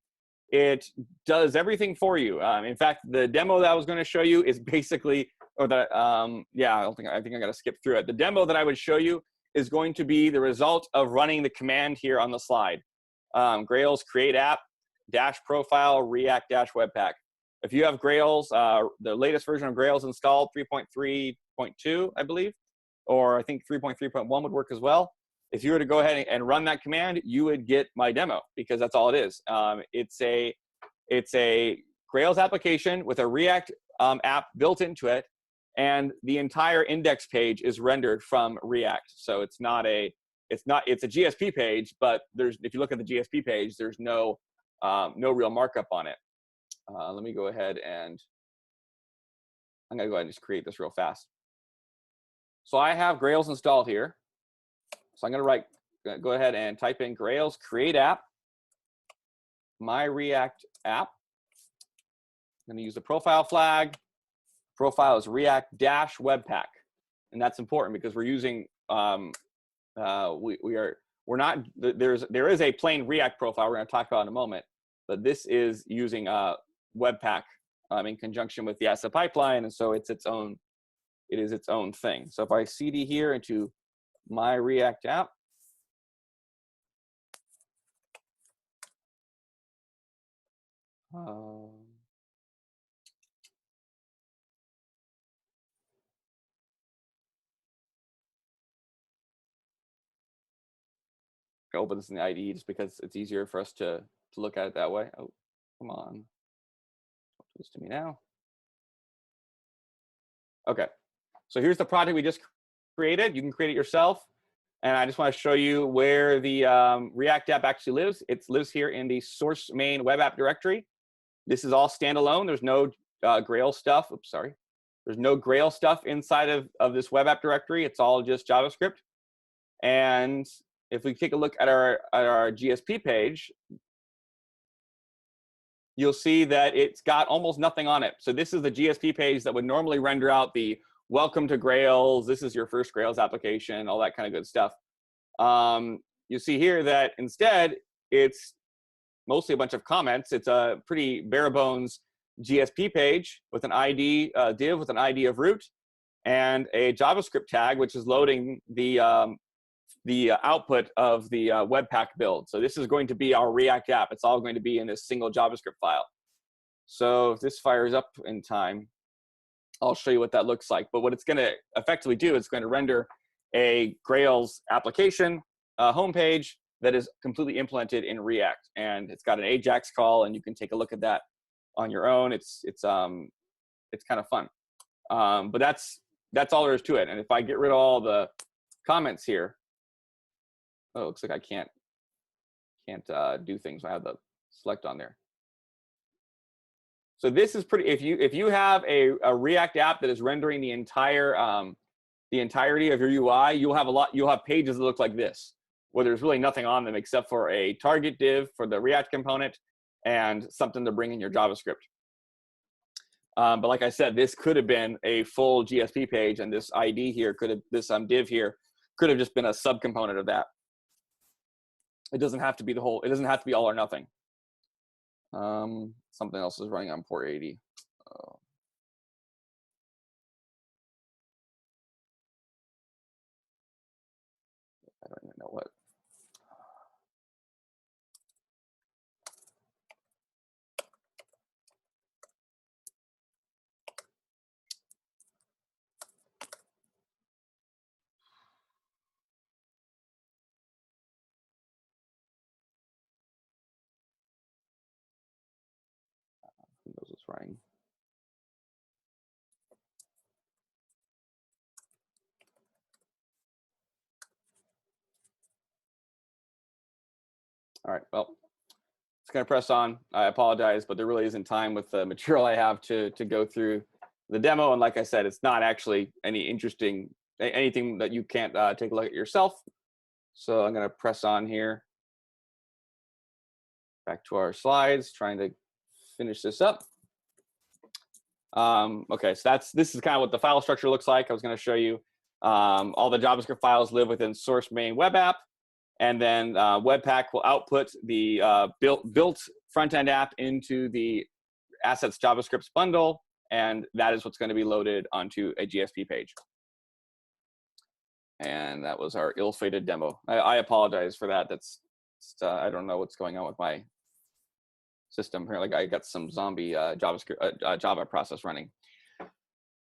It does everything for you. In fact, the demo that I was going to show you is basically, I think I got to skip through it. The demo that I would show is going to be the result of running the command here on the slide. Grails create app dash profile React-Webpack. If you have Grails, the latest version of Grails installed, 3.3.2, I believe, or I think 3.3.1 would work as well. If you were to go ahead and run that command, you would get my demo, because that's all it is. It's a Grails application with a React app built into it, and the entire index page is rendered from React. So it's a GSP page, but if you look at the GSP page, there's no real markup on it. Let me go ahead and I'm gonna go ahead and just create this real fast. So I have Grails installed here. So I'm going to go ahead and type in Grails create app, my React app. I'm going to use the profile flag. Profile is React-Webpack, and that's important because we're using there is a plain React profile we're going to talk about in a moment, but this is using Webpack in conjunction with the asset pipeline, and so it is its own thing. So if I cd here into my React app, can open this in the IDE just because it's easier for us to look at it that way. Oh, come on. Don't do this to me now. Okay, so here's the project we just created. You can create it yourself. And I just want to show you where the React app actually lives. It lives here in the source main web app directory. This is all standalone. There's no Grails stuff. Oops, sorry. There's no Grail stuff inside of this web app directory. It's all just JavaScript. And if we take a look at our GSP page, you'll see that it's got almost nothing on it. So this is the GSP page that would normally render out the welcome to Grails. This is your first Grails application, all that kind of good stuff. You see here that instead it's mostly a bunch of comments. It's a pretty bare bones GSP page with an ID div with an ID of root and a JavaScript tag, which is loading the output of the Webpack build. So this is going to be our React app. It's all going to be in this single JavaScript file. So if this fires up in time, I'll show you what that looks like. But what it's going to effectively do, it's going to render a Grails application homepage that is completely implemented in React, and it's got an AJAX call, and you can take a look at that on your own. It's kind of fun, but that's all there is to it. And if I get rid of all the comments here, oh, it looks like I can't do things. I have the select on there. So this is pretty. If you have a React app that is rendering the entirety of your UI, you'll have pages that look like this, where there's really nothing on them except for a target div for the React component and something to bring in your JavaScript. But like I said, this could have been a full GSP page, and this ID here this div here could have just been a subcomponent of that. It doesn't have to be the whole. It doesn't have to be all or nothing. Something else is running on port 80. I don't even know what. Windows is running. All right, well, it's going to press on. I apologize, but there really isn't time with the material I have to go through the demo. And like I said, it's not actually anything that you can't take a look at yourself. So I'm going to press on here. Back to our slides, trying to finish this up. Okay, so this is kind of what the file structure looks like. I was going to show you all the JavaScript files live within source main web app. And then Webpack will output the built front-end app into the assets JavaScript bundle, and that is what's going to be loaded onto a GSP page. And that was our ill-fated demo. I apologize for that. That's I don't know what's going on with my system. Apparently, I got some zombie Java process running.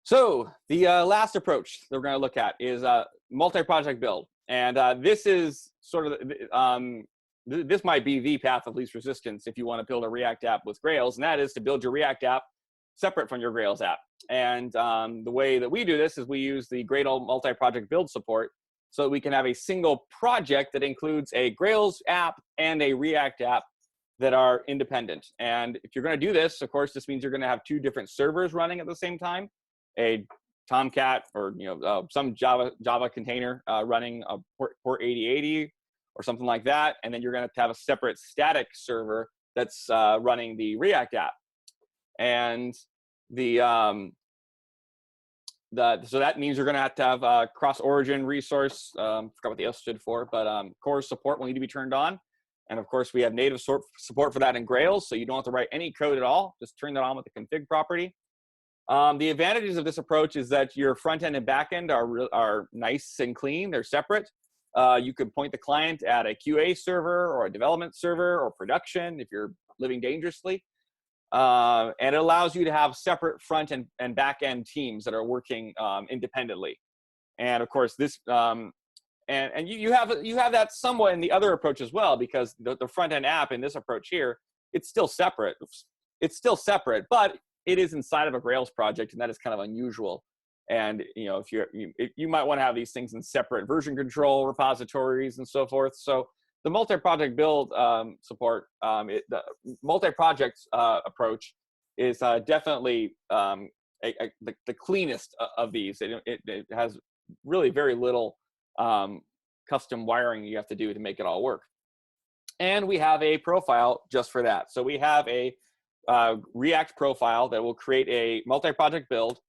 So the last approach that we're going to look at is multi-project build. And this is sort of, this might be the path of least resistance if you want to build a React app with Grails, and that is to build your React app separate from your Grails app. And the way that we do this is we use the Gradle multi-project build support so that we can have a single project that includes a Grails app and a React app that are independent. And if you're going to do this, of course, this means you're going to have two different servers running at the same time, a Tomcat or some Java container running a port 8080 or something like that, and then you're going to have a separate static server that's running the React app. And so that means you're going to have a cross-origin resource. Forgot what the S stood for, but core support will need to be turned on. And of course, we have native support for that in Grails, so you don't have to write any code at all. Just turn that on with the config property. The advantages of this approach is that your front end and back end are nice and clean. They're separate. You could point the client at a QA server or a development server or production if you're living dangerously. And it allows you to have separate front and back end teams that are working independently. And of course, this And you have that somewhat in the other approach as well, because the front end app in this approach here, it's still separate. It's still separate, but it is inside of a Grails project, and that is kind of unusual. And if you might want to have these things in separate version control repositories and so forth. So the multi-project build support, the multi-project approach is definitely the cleanest of these. It has really very little custom wiring you have to do to make it all work. And we have a profile just for that. So we have a React profile that will create a multi-project build.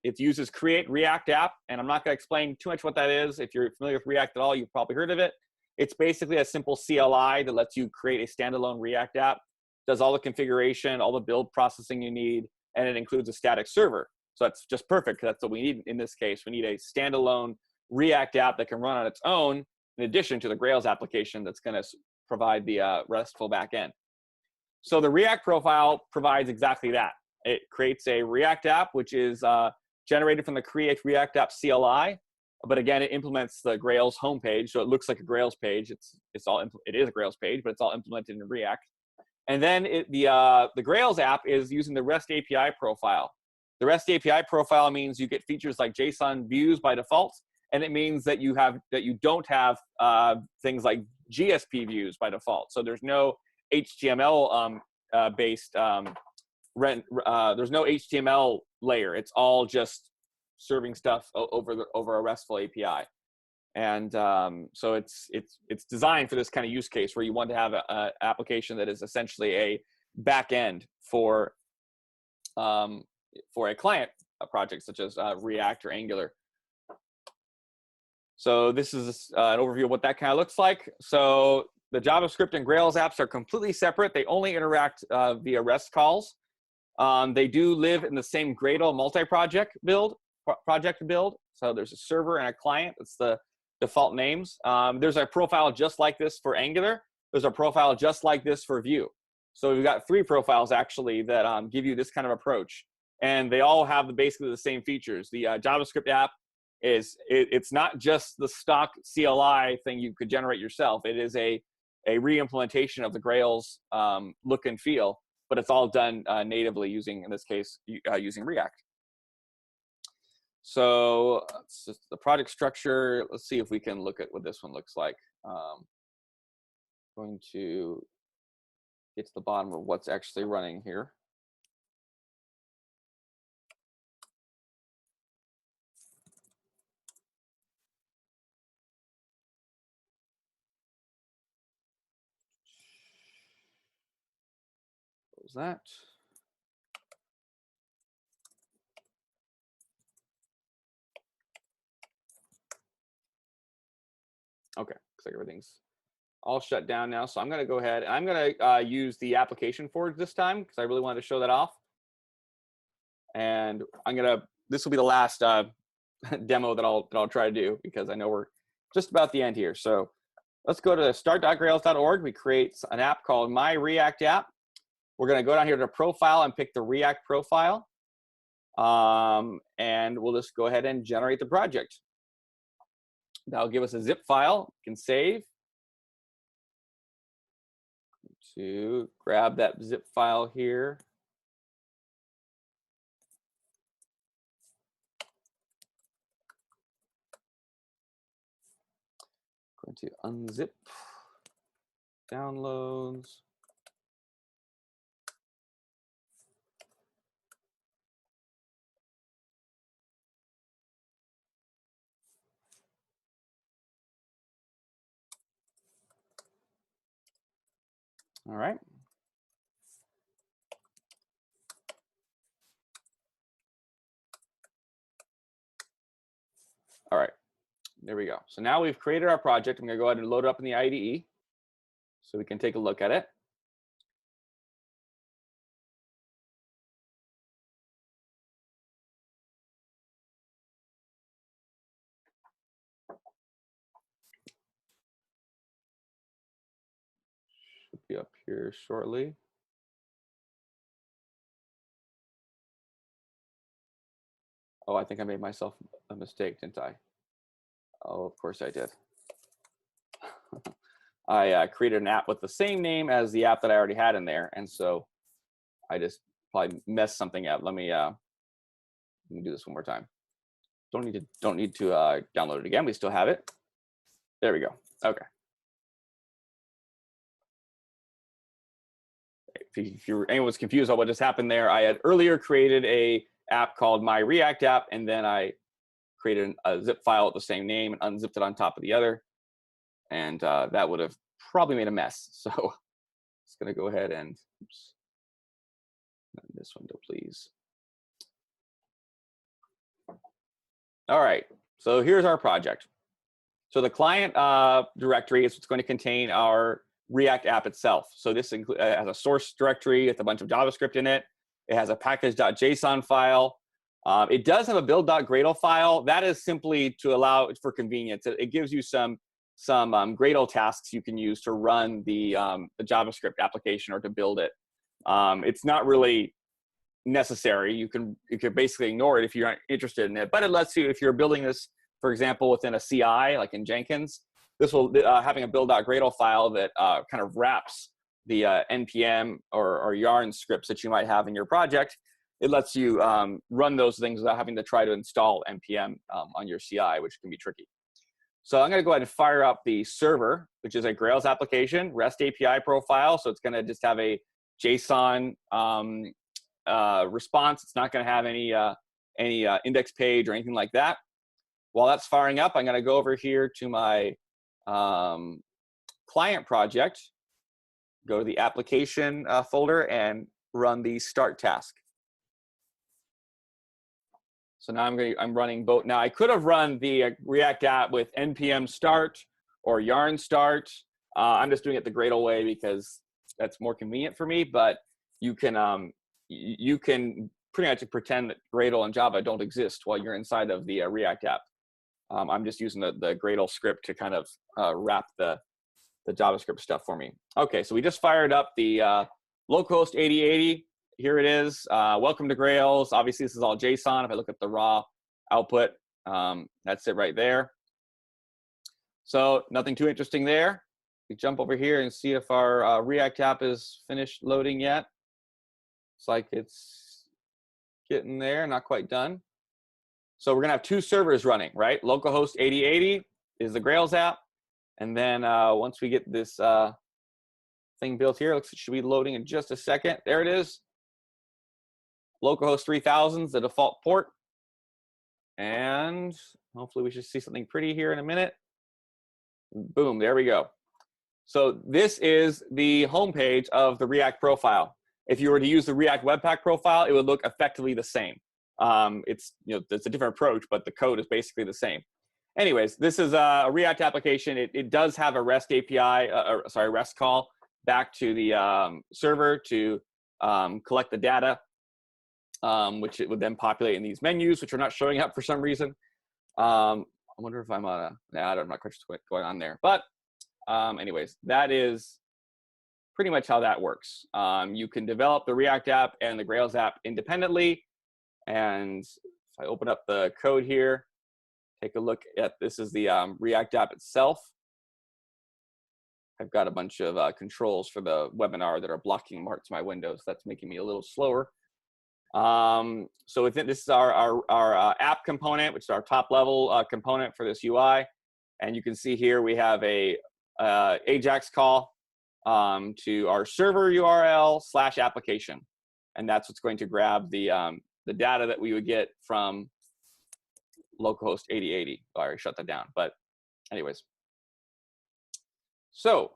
It uses create React app, and I'm not going to explain too much what that is. If you're familiar with React at all, you've probably heard of it. It's basically a simple CLI that lets you create a standalone React app, does all the configuration, all the build processing you need, and it includes a static server. So that's just perfect, because that's what we need in this case. We need a standalone React app that can run on its own, in addition to the Grails application that's going to provide the RESTful backend. So the React profile provides exactly that. It creates a React app, which is generated from the Create React App CLI, but again, it implements the Grails homepage, so it looks like a Grails page. It is a Grails page, but it's all implemented in React. And then the Grails app is using the REST API profile. The REST API profile means you get features like JSON views by default, and it means that you don't have things like GSP views by default. So there's no HTML based there's no HTML layer. It's all just serving stuff over a RESTful API. And so it's designed for this kind of use case where you want to have an application that is essentially a back end for a client project such as React or Angular. So this is an overview of what that kind of looks like. So the JavaScript and Grails apps are completely separate. They only interact via REST calls. They do live in the same Gradle multi-project build. So there's a server and a client. That's the default names. There's a profile just like this for Angular. There's a profile just like this for Vue. So we've got 3 profiles actually that give you this kind of approach, and they all have basically the same features. The JavaScript app it's not just the stock CLI thing you could generate yourself. It is a re-implementation of the Grails look and feel, but it's all done natively using, in this case, using React. So it's just the project structure. Let's see if we can look at what this one looks like. Going to get to the bottom of what's actually running here. Close that. Okay, looks like everything's all shut down now. So I'm going to go ahead and I'm going to use the application forge this time because I really wanted to show that off. And this will be the last demo that I'll try to do because I know we're just about the end here. So let's go to start.grails.org. We create an app called My React App. We're going to go down here to profile and pick the React profile. And we'll just go ahead and generate the project. That'll give us a zip file. You can save. To grab that zip file here. Going to unzip downloads. All right. All right, there we go. So now we've created our project. I'm going to go ahead and load it up in the IDE so we can take a look at it. Should be up here shortly. Oh, I think I made myself a mistake, didn't I? Oh, of course I did. I created an app with the same name as the app that I already had in there, and so I just probably messed something up. Let me do this one more time. Don't need to download it again. We still have it. There we go. Okay. If anyone's confused about what just happened there, I had earlier created a app called My React App, and then I created a zip file with the same name and unzipped it on top of the other, and that would have probably made a mess. So just gonna go ahead and oops, this window, please. All right, so here's our project. So the client directory is what's going to contain our React app itself. So this has a source directory with a bunch of JavaScript in it. It has a package.json file. It does have a build.gradle file. That is simply to allow for convenience. It gives you some Gradle tasks you can use to run the JavaScript application or to build it. It's not really necessary. You can basically ignore it if you're not interested in it. But it lets you, if you're building this, for example, within a CI like in Jenkins, this will having a build.gradle file that kind of wraps the npm or yarn scripts that you might have in your project. It lets you run those things without having to try to install npm on your CI, which can be tricky. So I'm going to go ahead and fire up the server, which is a Grails application, REST API profile. So it's going to just have a JSON response. It's not going to have any index page or anything like that. While that's firing up, I'm going to go over here to my client project, go to the application folder, and run the start task. So now I'm running both. Now I could have run the React app with npm start or yarn start. I'm just doing it the Gradle way because that's more convenient for me. But you can pretty much pretend that Gradle and Java don't exist while you're inside of the React app. I'm just using the Gradle script to kind of wrap the JavaScript stuff for me. Okay, so we just fired up the localhost 8080. Here it is. Welcome to Grails. Obviously, this is all JSON. If I look at the raw output, that's it right there. So nothing too interesting there. We jump over here and see if our React app is finished loading yet. It's like it's getting there, not quite done. So we're gonna have two servers running, right? Localhost 8080 is the Grails app. And then once we get this thing built here, it should be loading in just a second. There it is. Localhost 3000 is the default port. And hopefully we should see something pretty here in a minute. Boom, there we go. So this is the homepage of the React profile. If you were to use the React Webpack profile, it would look effectively the same. It's a different approach, but the code is basically the same. Anyways, this is a React application. It does have a REST API, REST call back to the server to collect the data, which it would then populate in these menus, which are not showing up for some reason. I wonder if I'm on a, nah, I'm not quite sure what's going on there. But anyways, that is pretty much how that works. You can develop the React app and the Grails app independently. And if I open up the code here, take a look at, this is the React app itself. I've got a bunch of controls for the webinar that are blocking parts of my windows. That's making me a little slower. So within, this is our app component, which is our top level component for this UI. And you can see here we have a AJAX call to our server URL / application. And that's what's going to grab the data that we would get from localhost 8080. I already shut that down, but anyways. So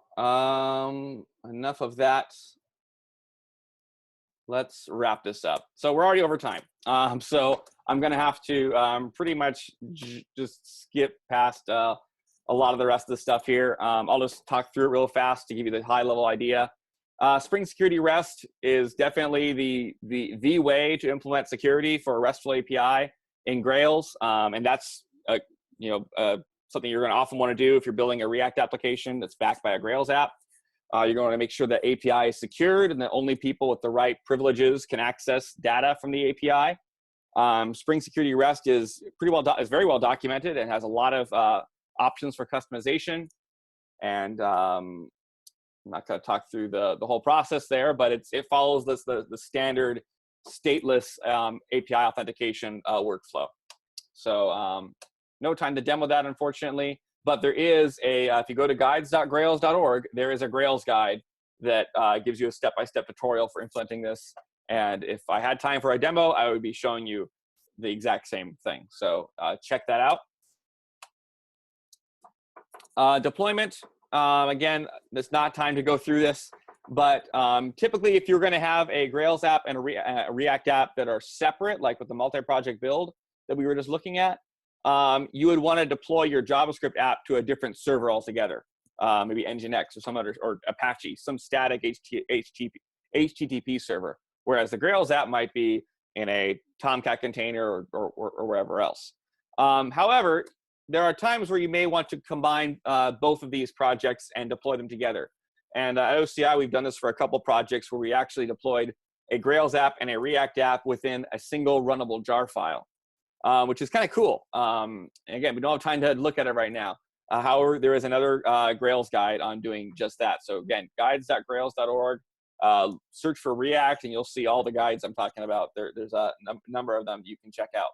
enough of that. Let's wrap this up. So we're already over time. So I'm gonna have to pretty much just skip past a lot of the rest of the stuff here. I'll just talk through it real fast to give you the high level idea. Spring Security REST is definitely the way to implement security for a RESTful API in Grails, and that's something you're going to often want to do if you're building a React application that's backed by a Grails app. You're going to make sure that API is secured and that only people with the right privileges can access data from the API. Spring Security REST is very well documented and has a lot of options for customization. And I'm not going to talk through the whole process there, but it follows the standard stateless API authentication workflow. So no time to demo that, unfortunately, but there is if you go to guides.grails.org, there is a Grails guide that gives you a step-by-step tutorial for implementing this. And if I had time for a demo, I would be showing you the exact same thing. So check that out. Deployment, again, there's not time to go through this, but typically if you're going to have a Grails app and a React app that are separate, like with the multi-project build that we were just looking at, you would want to deploy your JavaScript app to a different server altogether, maybe Nginx or some other, or Apache, some static HTTP server, whereas the Grails app might be in a Tomcat container or wherever else. However, there are times where you may want to combine both of these projects and deploy them together. And at OCI, we've done this for a couple projects where we actually deployed a Grails app and a React app within a single runnable jar file, which is kind of cool. Again, we don't have time to look at it right now. However, there is another Grails guide on doing just that. So again, guides.grails.org. Search for React, and you'll see all the guides I'm talking about. There's a number of them you can check out.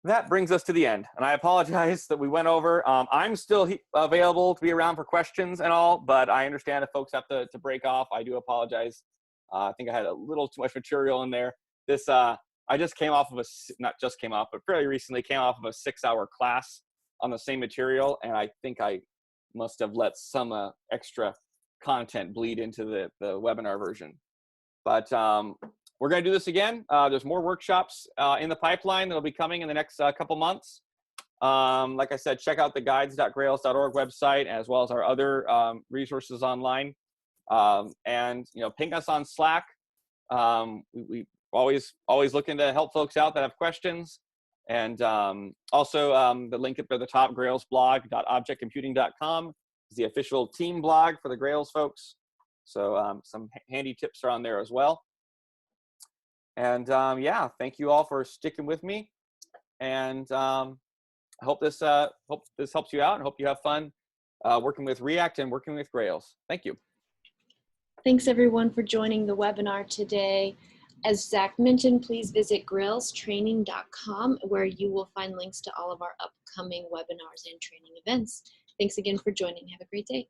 That brings us to the end, and I apologize that we went over. I'm still available to be around for questions and all, but I understand if folks have to break off. I do apologize. I think I had a little too much material in there. This I just came off of not just came off, but fairly recently came off of a 6-hour class on the same material, and I think I must have let some extra content bleed into the webinar version. But we're going to do this again. There's more workshops in the pipeline that'll be coming in the next couple months. Like I said, check out the guides.grails.org website, as well as our other resources online. And ping us on Slack. We always looking to help folks out that have questions. And also the link up at the top, grailsblog.objectcomputing.com, is the official team blog for the Grails folks. So some handy tips are on there as well. And yeah, thank you all for sticking with me. And I hope this helps you out, and hope you have fun working with React and working with Grails. Thank you. Thanks everyone for joining the webinar today. As Zach mentioned, please visit grailstraining.com, where you will find links to all of our upcoming webinars and training events. Thanks again for joining. Have a great day.